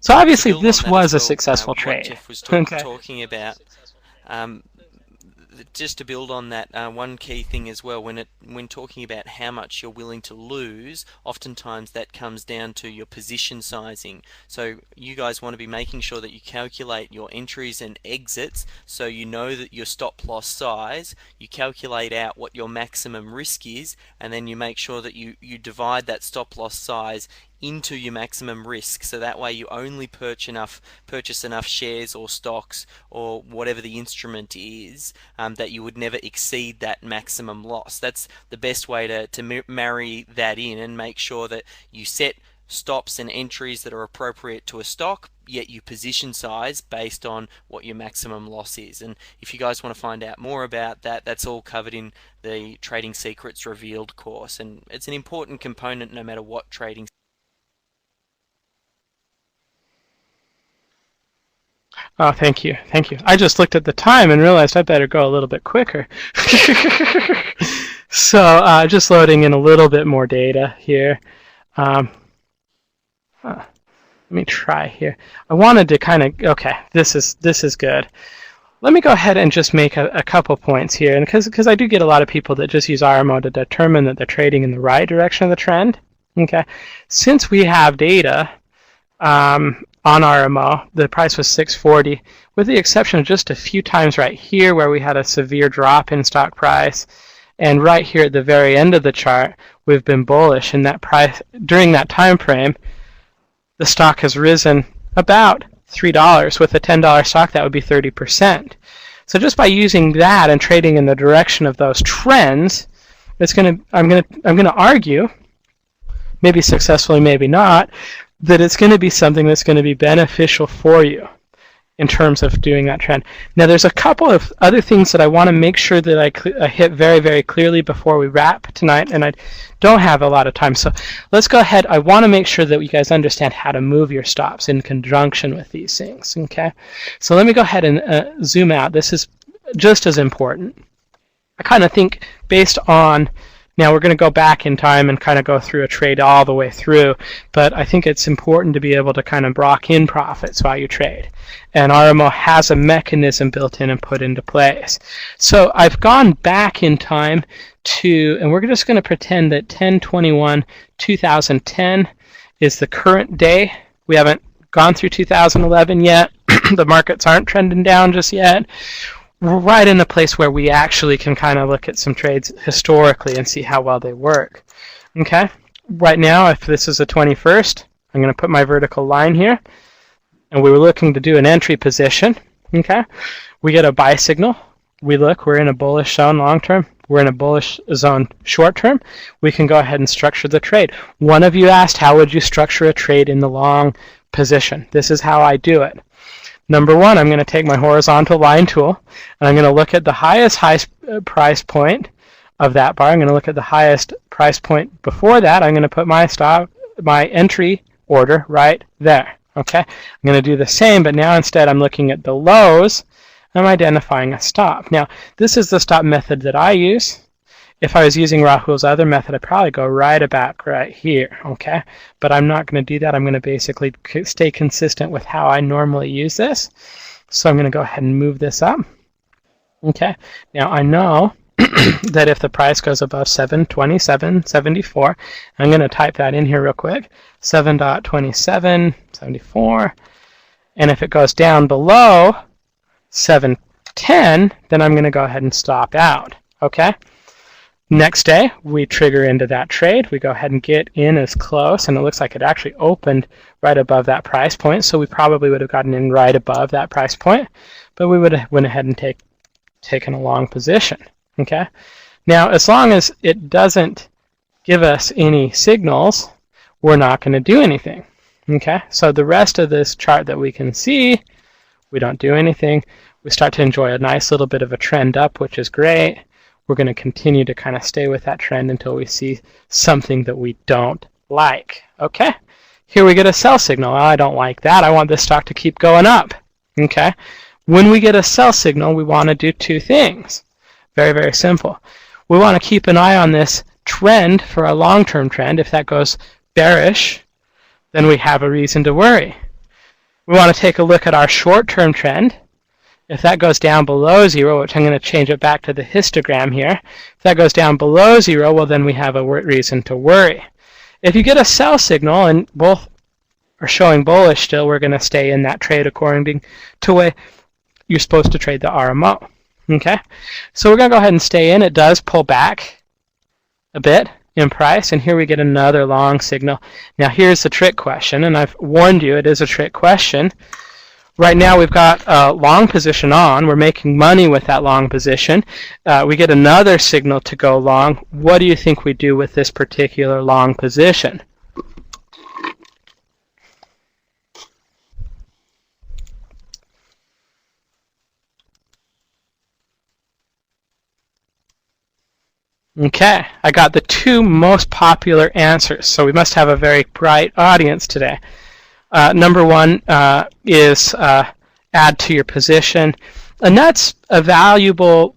Speaker 1: So obviously this was a successful trade.
Speaker 2: Jeff was talking about. Just to build on that, one key thing as well, when talking about how much you're willing to lose, oftentimes that comes down to your position sizing. So you guys want to be making sure that you calculate your entries and exits, so you know that your stop loss size, you calculate out what your maximum risk is, and then you make sure that you divide that stop loss size into your maximum risk, so that way you only purchase enough shares or stocks or whatever the instrument is, that you would never exceed that maximum loss. That's the best way to marry that in and make sure that you set stops and entries that are appropriate to a stock, yet you position size based on what your maximum loss is. And if you guys want to find out more about that, that's all covered in the Trading Secrets Revealed course, and it's an important component no matter what trading.
Speaker 1: Oh, thank you. Thank you. I just looked at the time and realized I better go a little bit quicker. So just loading in a little bit more data here. Let me try here. I wanted to kind of, okay, this is good. Let me go ahead and just make a couple points here, and because I do get a lot of people that just use RMO to determine that they're trading in the right direction of the trend. Okay, since we have data on RMO, the price was 640, with the exception of just a few times right here where we had a severe drop in stock price, and right here at the very end of the chart, we've been bullish in that price. During that time frame, the stock has risen about $3. With a $10 stock, that would be 30%. So just by using that and trading in the direction of those trends, I'm gonna argue, maybe successfully, maybe not, that it's going to be something that's going to be beneficial for you in terms of doing that trend. Now, there's a couple of other things that I want to make sure that I hit very, very clearly before we wrap tonight, and I don't have a lot of time. So let's go ahead. I want to make sure that you guys understand how to move your stops in conjunction with these things. Okay? So let me go ahead and zoom out. This is just as important. I kind of think based on, now we're going to go back in time and kind of go through a trade all the way through, but I think it's important to be able to kind of block in profits while you trade. And RMO has a mechanism built in and put into place. So I've gone back in time to, and we're just going to pretend that 10/21/2010 is the current day. We haven't gone through 2011 yet. The markets aren't trending down just yet. We're right in a place where we actually can kind of look at some trades historically and see how well they work. Okay, right now, if this is the 21st, I'm going to put my vertical line here, and we were looking to do an entry position. Okay, we get a buy signal. We're in a bullish zone long term. We're in a bullish zone short term. We can go ahead and structure the trade. One of you asked, how would you structure a trade in the long position? This is how I do it. Number one, I'm going to take my horizontal line tool, and I'm going to look at the highest price point of that bar. I'm going to look at the highest price point before that. I'm going to put my entry order right there. Okay, I'm going to do the same, but now instead I'm looking at the lows. I'm identifying a stop. Now, this is the stop method that I use. If I was using Rahul's other method, I'd probably go right about right here, okay? But I'm not going to do that. I'm going to basically stay consistent with how I normally use this. So I'm going to go ahead and move this up. Okay, now I know that if the price goes above 727.74, I'm going to type that in here real quick, 7.2774, and if it goes down below 710, then I'm going to go ahead and stop out, okay? Next day, we trigger into that trade. We go ahead and get in as close, and it looks like it actually opened right above that price point, so we probably would have gotten in right above that price point, but we would have went ahead and taken a long position. Okay. Now, as long as it doesn't give us any signals, we're not going to do anything. Okay. So the rest of this chart that we can see, we don't do anything. We start to enjoy a nice little bit of a trend up, which is great. We're going to continue to kind of stay with that trend until we see something that we don't like. Okay? Here we get a sell signal. I don't like that. I want this stock to keep going up. Okay? When we get a sell signal, we want to do two things. Very, very simple. We want to keep an eye on this trend for a long-term trend. If that goes bearish, then we have a reason to worry. We want to take a look at our short-term trend. If that goes down below 0, which I'm going to change it back to the histogram here, if that goes down below 0, well, then we have a reason to worry. If you get a sell signal and both are showing bullish still, we're going to stay in that trade according to the way you're supposed to trade the RMO. Okay? So we're going to go ahead and stay in. It does pull back a bit in price, and here we get another long signal. Now here's the trick question, and I've warned you it is a trick question. Right now we've got a long position on. We're making money with that long position. We get another signal to go long. What do you think we do with this particular long position? Okay, I got the two most popular answers, so we must have a very bright audience today. Number one is add to your position, and that's a valuable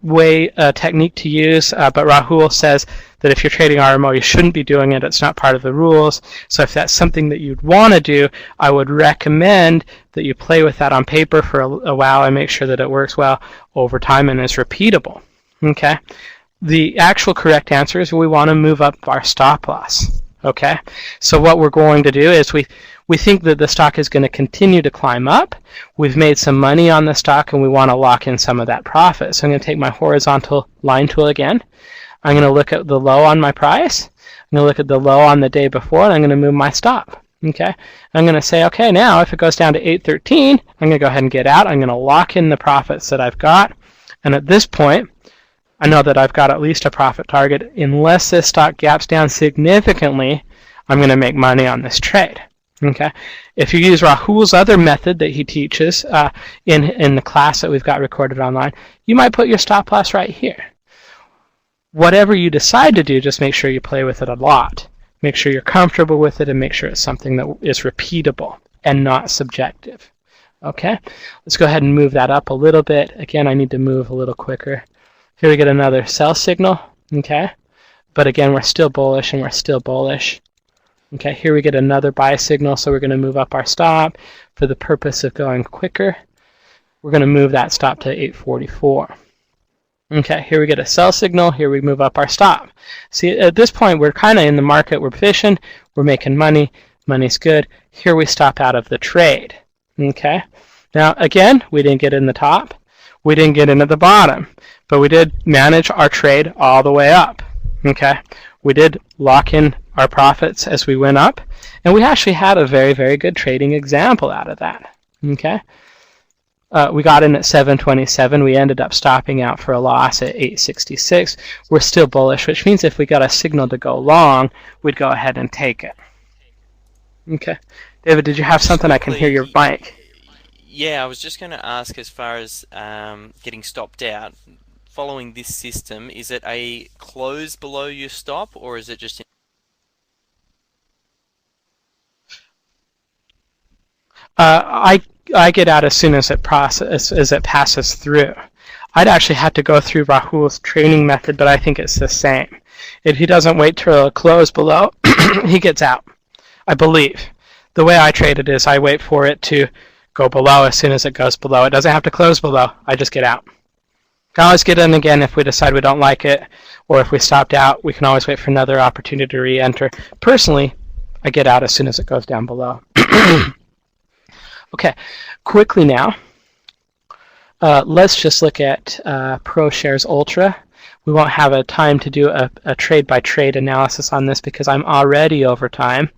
Speaker 1: technique to use, but Rahul says that if you're trading RMO, you shouldn't be doing it. It's not part of the rules. So if that's something that you'd want to do, I would recommend that you play with that on paper for a while and make sure that it works well over time and is repeatable. Okay? The actual correct answer is we want to move up our stop loss. Okay? So what we're going to do is we think that the stock is going to continue to climb up. We've made some money on the stock and we want to lock in some of that profit. So I'm going to take my horizontal line tool again. I'm going to look at the low on my price. I'm going to look at the low on the day before, and I'm going to move my stop. Okay? I'm going to say, okay, now if it goes down to 813, I'm going to go ahead and get out. I'm going to lock in the profits that I've got. And at this point, I know that I've got at least a profit target. Unless this stock gaps down significantly, I'm going to make money on this trade. Okay. If you use Rahul's other method that he teaches in the class that we've got recorded online, you might put your stop loss right here. Whatever you decide to do, just make sure you play with it a lot. Make sure you're comfortable with it and make sure it's something that is repeatable and not subjective. Okay. Let's go ahead and move that up a little bit. Again, I need to move a little quicker. Here we get another sell signal. Okay. But again, we're still bullish and we're still bullish. Okay, here we get another buy signal, so we're going to move up our stop for the purpose of going quicker. We're going to move that stop to 844. Okay, here we get a sell signal. Here we move up our stop. See, at this point, we're kind of in the market. We're fishing. We're making money. Money's good. Here we stop out of the trade. Okay, now again, we didn't get in the top. We didn't get into the bottom, but we did manage our trade all the way up. Okay, we did lock in our profits as we went up, and we actually had a very, very good trading example out of that. Okay, we got in at 727. We ended up stopping out for a loss at 866. We're still bullish, which means if we got a signal to go long, we'd go ahead and take it. Okay, David, did you have something? I can hear your mic.
Speaker 2: Yeah, I was just going to ask, as far as getting stopped out, following this system, is it a close below your stop, or is it just
Speaker 1: I get out as soon as it passes through. I'd actually have to go through Rahul's training method, but I think it's the same. If he doesn't wait till it close below, he gets out, I believe. The way I trade it is I wait for it to go below as soon as it goes below. It doesn't have to close below. I just get out. Can always get in again if we decide we don't like it, or if we stopped out, we can always wait for another opportunity to re-enter. Personally, I get out as soon as it goes down below. Okay, quickly now, let's just look at ProShares Ultra. We won't have a time to do a trade-by-trade analysis on this because I'm already over time,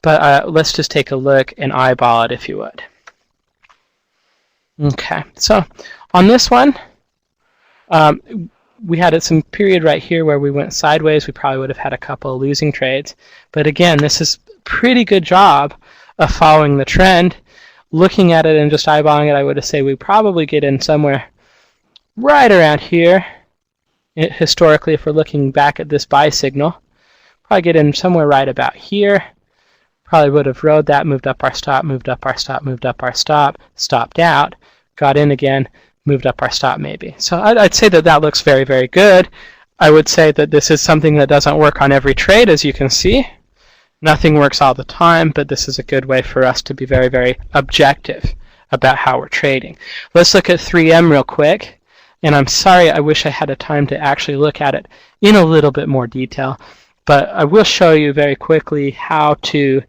Speaker 1: but let's just take a look and eyeball it if you would. Okay, so on this one, we had some period right here where we went sideways. We probably would have had a couple of losing trades, but again, this is a pretty good job of following the trend. Looking at it and just eyeballing it, I would say we probably get in somewhere right around here. Historically, if we're looking back at this buy signal, probably get in somewhere right about here. Probably would have rode that, moved up our stop, moved up our stop, moved up our stop, stopped out, got in again, moved up our stop maybe. So I'd say that that looks very, very good. I would say that this is something that doesn't work on every trade, as you can see. Nothing works all the time, but this is a good way for us to be very, very objective about how we're trading. Let's look at 3M real quick. And I'm sorry, I wish I had a time to actually look at it in a little bit more detail. But I will show you very quickly how to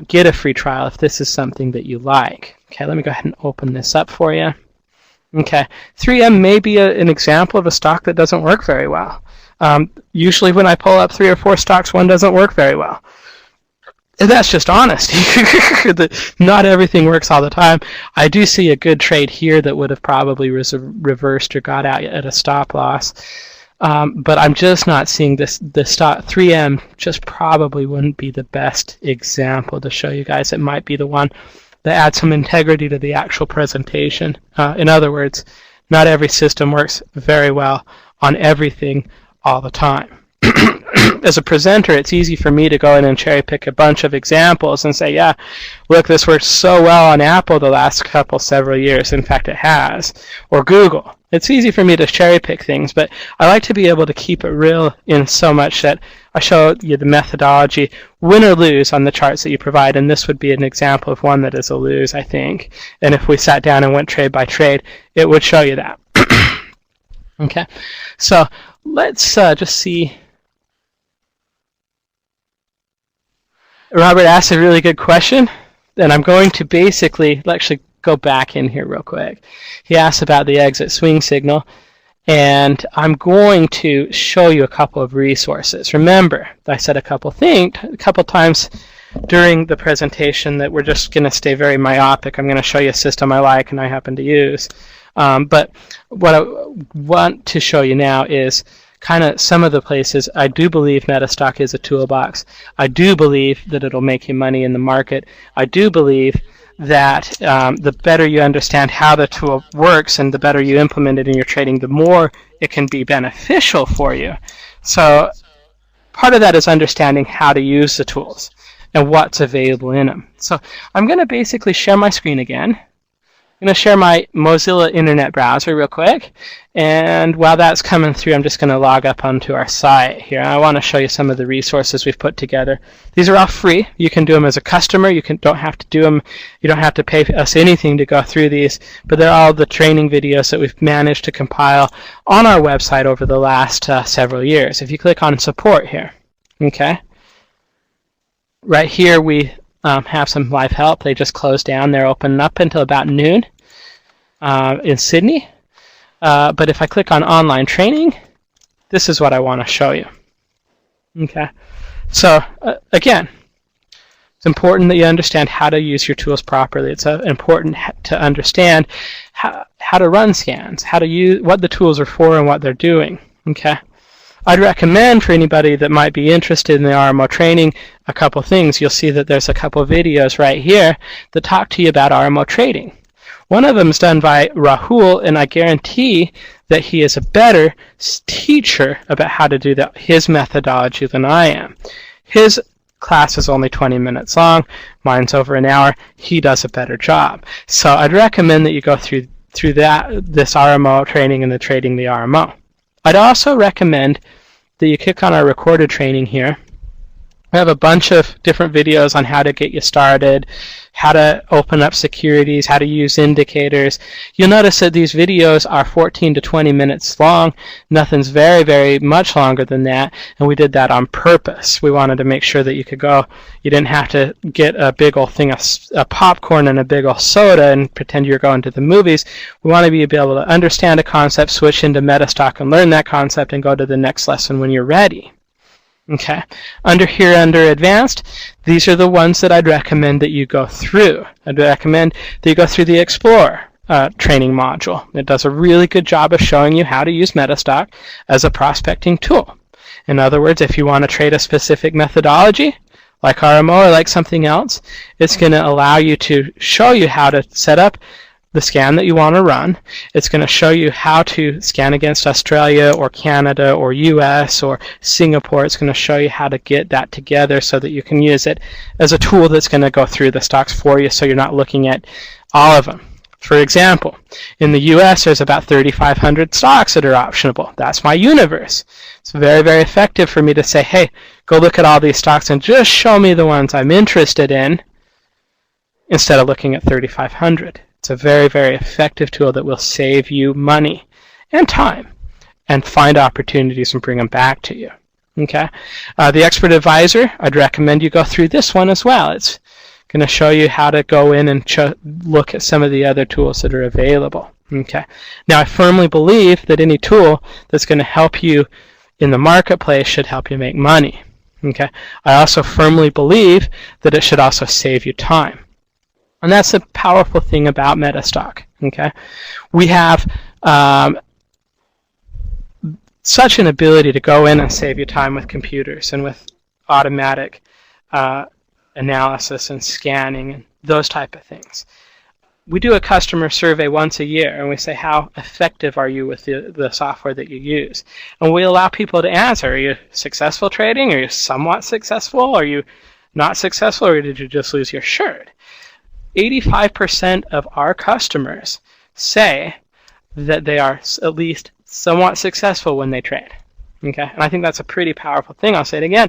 Speaker 1: get a free trial if this is something that you like. Okay, let me go ahead and open this up for you. Okay, 3M may be an example of a stock that doesn't work very well. Usually when I pull up 3 or 4 stocks, one doesn't work very well. And that's just honesty. Not everything works all the time. I do see a good trade here that would have probably reversed or got out at a stop loss. But I'm just not seeing this stock. 3M just probably wouldn't be the best example to show you guys. It might be the one that adds some integrity to the actual presentation. In other words, not every system works very well on everything all the time. As a presenter, it's easy for me to go in and cherry pick a bunch of examples and say, yeah, look, this worked so well on Apple the last several years. In fact, it has. Or Google. It's easy for me to cherry pick things, but I like to be able to keep it real in so much that I show you the methodology, win or lose, on the charts that you provide, and this would be an example of one that is a lose, I think. And if we sat down and went trade by trade, it would show you that. Okay, so let's just see. Robert asked a really good question, and I'm going to basically actually go back in here real quick. He asked about the exit swing signal, and I'm going to show you a couple of resources. Remember, I said a couple times during the presentation that we're just going to stay very myopic. I'm going to show you a system I like and I happen to use. But what I want to show you now is kind of some of the places. I do believe Metastock is a toolbox. I do believe that it'll make you money in the market. I do believe that the better you understand how the tool works and the better you implement it in your trading, the more it can be beneficial for you. So part of that is understanding how to use the tools and what's available in them. So I'm going to basically share my screen again. I'm going to share my Mozilla Internet browser real quick, and while that's coming through, I'm just going to log up onto our site here. I want to show you some of the resources we've put together. These are all free. You can do them as a customer. Don't have to do them. You don't have to pay us anything to go through these, but they're all the training videos that we've managed to compile on our website over the last several years. If you click on support here, okay, right here we have some live help. They just closed down. They're open up until about noon in Sydney. But if I click on online training, this is what I want to show you. Okay. So again, it's important that you understand how to use your tools properly. It's important to understand how to run scans, how to use what the tools are for and what they're doing. Okay. I'd recommend for anybody that might be interested in the RMO training a couple things. You'll see that there's a couple videos right here that talk to you about RMO trading. One of them is done by Rahul, and I guarantee that he is a better teacher about how to do his methodology than I am. His class is only 20 minutes long. Mine's over an hour. He does a better job. So I'd recommend that you go through this RMO training and the trading the RMO. I'd also recommend that you click on our recorded training here. We have a bunch of different videos on how to get you started, how to open up securities, how to use indicators. You'll notice that these videos are 14 to 20 minutes long. Nothing's very, very much longer than that, and we did that on purpose. We wanted to make sure that you could go, you didn't have to get a big old thing of popcorn and a big old soda and pretend you're going to the movies. We want to be able to understand a concept, switch into Metastock and learn that concept and go to the next lesson when you're ready. Okay, under advanced, these are the ones that I'd recommend that you go through. I'd recommend that you go through the Explore training module. It does a really good job of showing you how to use Metastock as a prospecting tool. In other words, if you want to trade a specific methodology, like RMO or like something else, it's going to allow you to show you how to set up the scan that you want to run. It's going to show you how to scan against Australia or Canada or US or Singapore. It's going to show you how to get that together so that you can use it as a tool that's going to go through the stocks for you so you're not looking at all of them. For example, in the US there's about 3,500 stocks that are optionable. That's my universe. It's very, very effective for me to say, hey, go look at all these stocks and just show me the ones I'm interested in instead of looking at 3,500. It's a very, very effective tool that will save you money and time and find opportunities and bring them back to you. Okay? The Expert Advisor, I'd recommend you go through this one as well. It's going to show you how to go in and look at some of the other tools that are available. Okay? Now, I firmly believe that any tool that's going to help you in the marketplace should help you make money. Okay? I also firmly believe that it should also save you time. And that's the powerful thing about Metastock. Okay, we have such an ability to go in and save you time with computers and with automatic analysis and scanning and those type of things. We do a customer survey once a year, and we say, how effective are you with the software that you use? And we allow people to answer, are you successful trading? Are you somewhat successful? Are you not successful? Or did you just lose your shirt? 85% of our customers say that they are at least somewhat successful when they trade. Okay, and I think that's a pretty powerful thing. I'll say it again.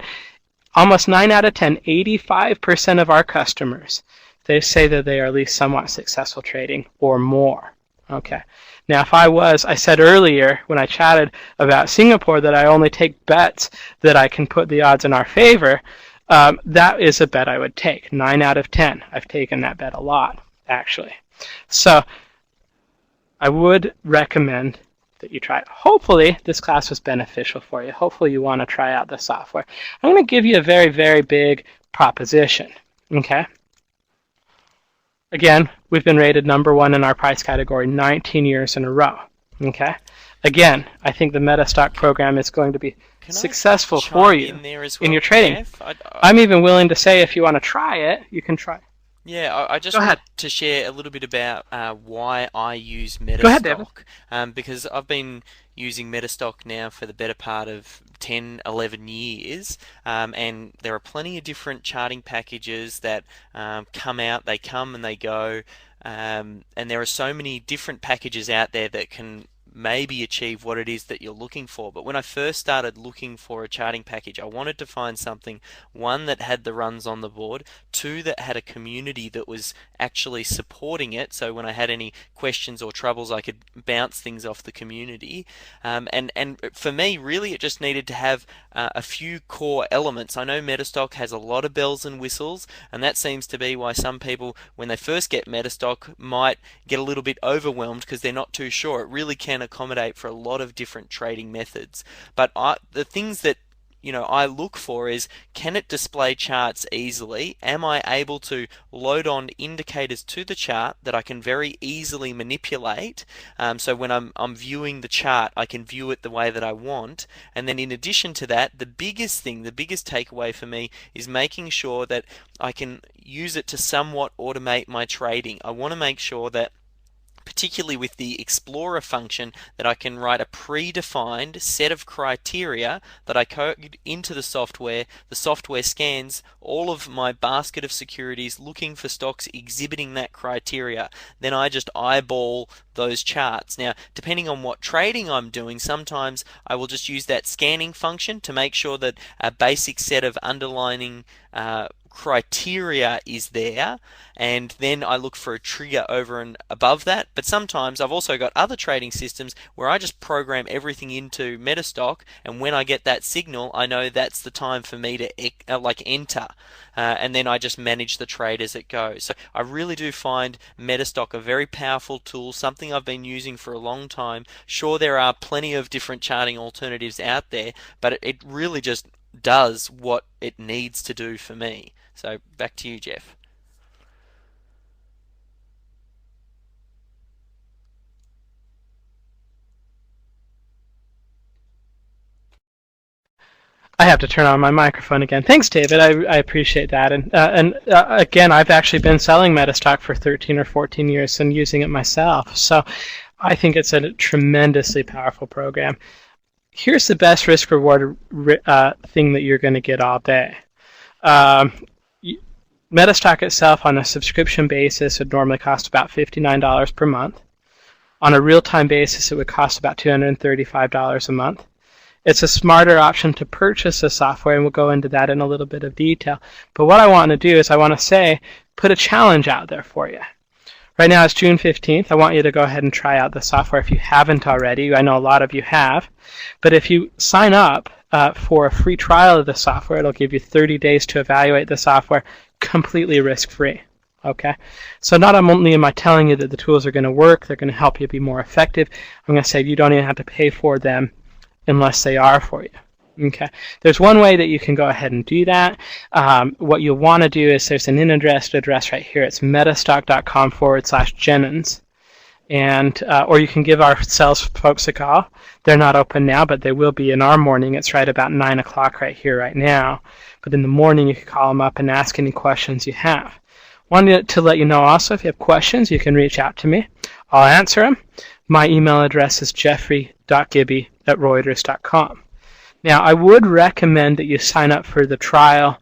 Speaker 1: Almost 9 out of 10, 85% of our customers, they say that they are at least somewhat successful trading or more. Okay. Now, if I said earlier when I chatted about Singapore that I only take bets that I can put the odds in our favor. That is a bet I would take. 9 out of 10. I've taken that bet a lot, actually. So I would recommend that you try it. Hopefully, this class was beneficial for you. Hopefully, you want to try out the software. I'm going to give you a very, very big proposition. Okay? Again, we've been rated #1 in our price category 19 years in a row. Okay? Again, I think the Metastock program is going to be successful for you in your trading. I'm even willing to say if you want to try it, you can try.
Speaker 2: Yeah, I just wanted to share a little bit about why I use Metastock. Because I've been using Metastock now for the better part of 10, 11 years, and there are plenty of different charting packages that come out, they come and they go, and there are so many different packages out there that can maybe achieve what it is that you're looking for. But when I first started looking for a charting package, I wanted to find something, one, that had the runs on the board, two, that had a community that was actually supporting it, so when I had any questions or troubles I could bounce things off the community, and for me really it just needed to have a few core elements. I know Metastock has a lot of bells and whistles, and that seems to be why some people when they first get Metastock might get a little bit overwhelmed because they're not too sure. It really can accommodate for a lot of different trading methods, but the things that I look for is, can it display charts easily? Am I able to load on indicators to the chart that I can very easily manipulate? So when I'm viewing the chart, I can view it the way that I want. And then in addition to that, the biggest takeaway for me is making sure that I can use it to somewhat automate my trading. I want to make sure that, particularly with the Explorer function, that I can write a predefined set of criteria that I code into the software scans all of my basket of securities looking for stocks exhibiting that criteria. Then I just eyeball those charts. Now, depending on what trading I'm doing, sometimes I will just use that scanning function to make sure that a basic set of underlining criteria is there, and then I look for a trigger over and above that. But sometimes I've also got other trading systems where I just program everything into Metastock, and when I get that signal, I know that's the time for me to enter, and then I just manage the trade as it goes. So I really do find Metastock a very powerful tool, something I've been using for a long time. Sure, there are plenty of different charting alternatives out there, but it really just does what it needs to do for me. So back to you, Jeff.
Speaker 1: I have to turn on my microphone again. Thanks, David. I appreciate that. And again, I've actually been selling Metastock for 13 or 14 years and using it myself. So I think it's a tremendously powerful program. Here's the best risk-reward thing that you're going to get all day. Metastock itself on a subscription basis would normally cost about $59 per month. On a real-time basis, it would cost about $235 a month. It's a smarter option to purchase the software, and we'll go into that in a little bit of detail. But what I want to do is I want to say, put a challenge out there for you. Right now it's June 15th. I want you to go ahead and try out the software if you haven't already. I know a lot of you have. But if you sign up for a free trial of the software, it'll give you 30 days to evaluate the software completely risk-free. Okay, so not only am I telling you that the tools are going to work, they're going to help you be more effective, I'm going to say you don't even have to pay for them unless they are for you. Okay, there's one way that you can go ahead and do that. What you'll want to do is there's an in-address right here. It's metastock.com/Jennings. And or you can give our sales folks a call. They're not open now, but they will be in our morning. It's right about 9 o'clock right here, right now. But in the morning, you can call them up and ask any questions you have. Wanted to let you know also, if you have questions, you can reach out to me. I'll answer them. My email address is jeffrey.gibby@reuters.com. Now, I would recommend that you sign up for the trial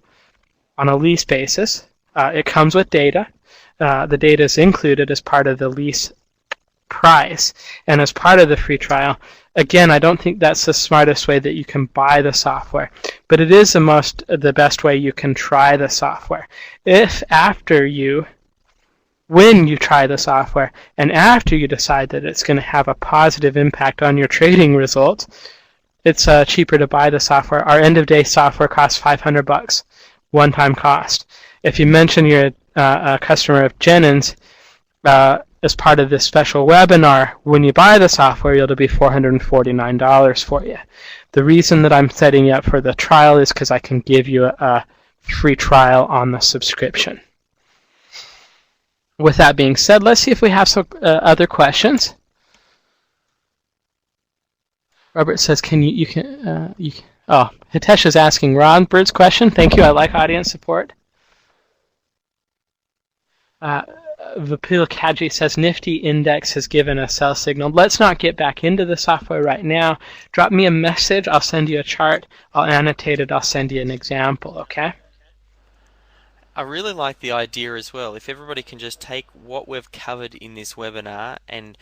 Speaker 1: on a lease basis. It comes with data. The data is included as part of the lease price and as part of the free trial. Again, I don't think that's the smartest way that you can buy the software, but it is the best way you can try the software. If when you try the software and after you decide that it's going to have a positive impact on your trading results, it's cheaper to buy the software. Our end-of-day software costs $500, one-time cost. If you mention you're a customer of Jennings, as part of this special webinar, when you buy the software, it'll be $449 for you. The reason that I'm setting you up for the trial is because I can give you a free trial on the subscription. With that being said, let's see if we have some other questions. Robert says, oh, Hitesh is asking Robert's question. Thank you. I like audience support. Vipul Kaji says, Nifty Index has given a sell signal. Let's not get back into the software right now. Drop me a message. I'll send you a chart. I'll annotate it. I'll send you an example, okay?
Speaker 2: I really like the idea as well. If everybody can just take what we've covered in this webinar and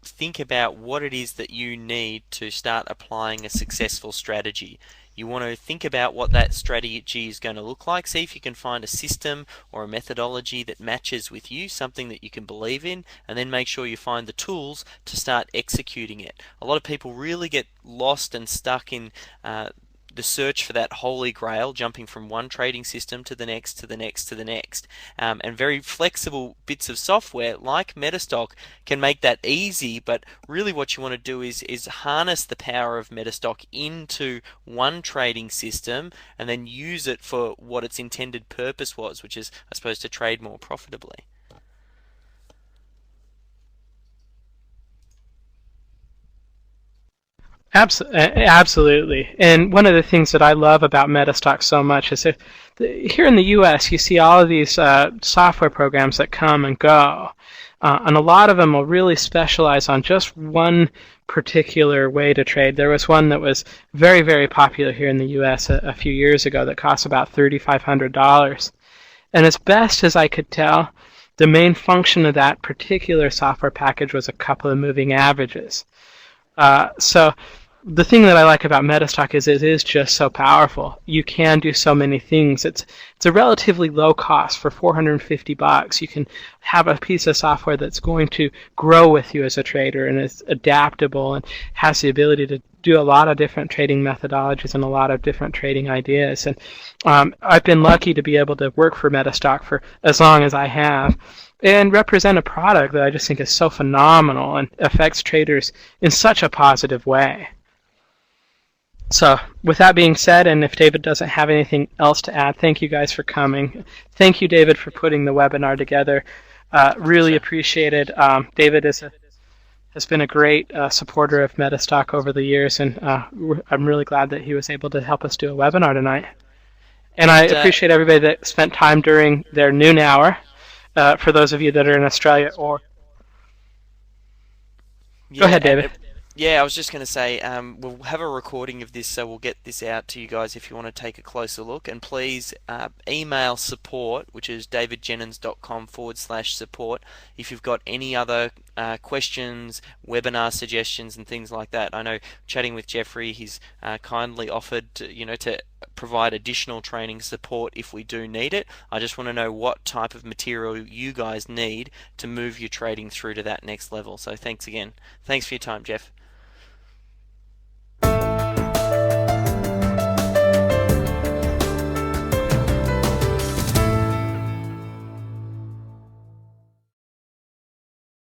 Speaker 2: think about what it is that you need to start applying a successful strategy. You want to think about what that strategy is going to look like. See if you can find a system or a methodology that matches with you, something that you can believe in, and then make sure you find the tools to start executing it. A lot of people really get lost and stuck in the search for that holy grail, jumping from one trading system to the next, to the next, to the next. And very flexible bits of software like Metastock can make that easy, but really what you want to do is harness the power of Metastock into one trading system and then use it for what its intended purpose was, which is, I suppose, to trade more profitably.
Speaker 1: Absolutely. And one of the things that I love about Metastock so much is that here in the U.S. you see all of these software programs that come and go. And a lot of them will really specialize on just one particular way to trade. There was one that was very, very popular here in the U.S. a few years ago that cost about $3,500. And as best as I could tell, the main function of that particular software package was a couple of moving averages. So the thing that I like about Metastock is it is just so powerful. You can do so many things. It's a relatively low cost for $450. You can have a piece of software that's going to grow with you as a trader and is adaptable and has the ability to do a lot of different trading methodologies and a lot of different trading ideas. And I've been lucky to be able to work for Metastock for as long as I have and represent a product that I just think is so phenomenal and affects traders in such a positive way. So with that being said, and if David doesn't have anything else to add, thank you guys for coming. Thank you, David, for putting the webinar together. Really appreciate it. David is has been a great supporter of Metastock over the years, and I'm really glad that he was able to help us do a webinar tonight. And I
Speaker 2: And
Speaker 1: appreciate everybody that spent time during their noon hour. For those of you that are in Australia, or go
Speaker 2: yeah,
Speaker 1: ahead, David.
Speaker 2: yeah, I was just going to say, we'll have a recording of this, so we'll get this out to you guys if you want to take a closer look. And please email support, which is davidjennings.com/support, if you've got any other questions, webinar suggestions, and things like that. I know, chatting with Jeffrey, he's kindly offered to provide additional training support if we do need it. I just want to know what type of material you guys need to move your trading through to that next level. So thanks again. Thanks for your time, Jeff.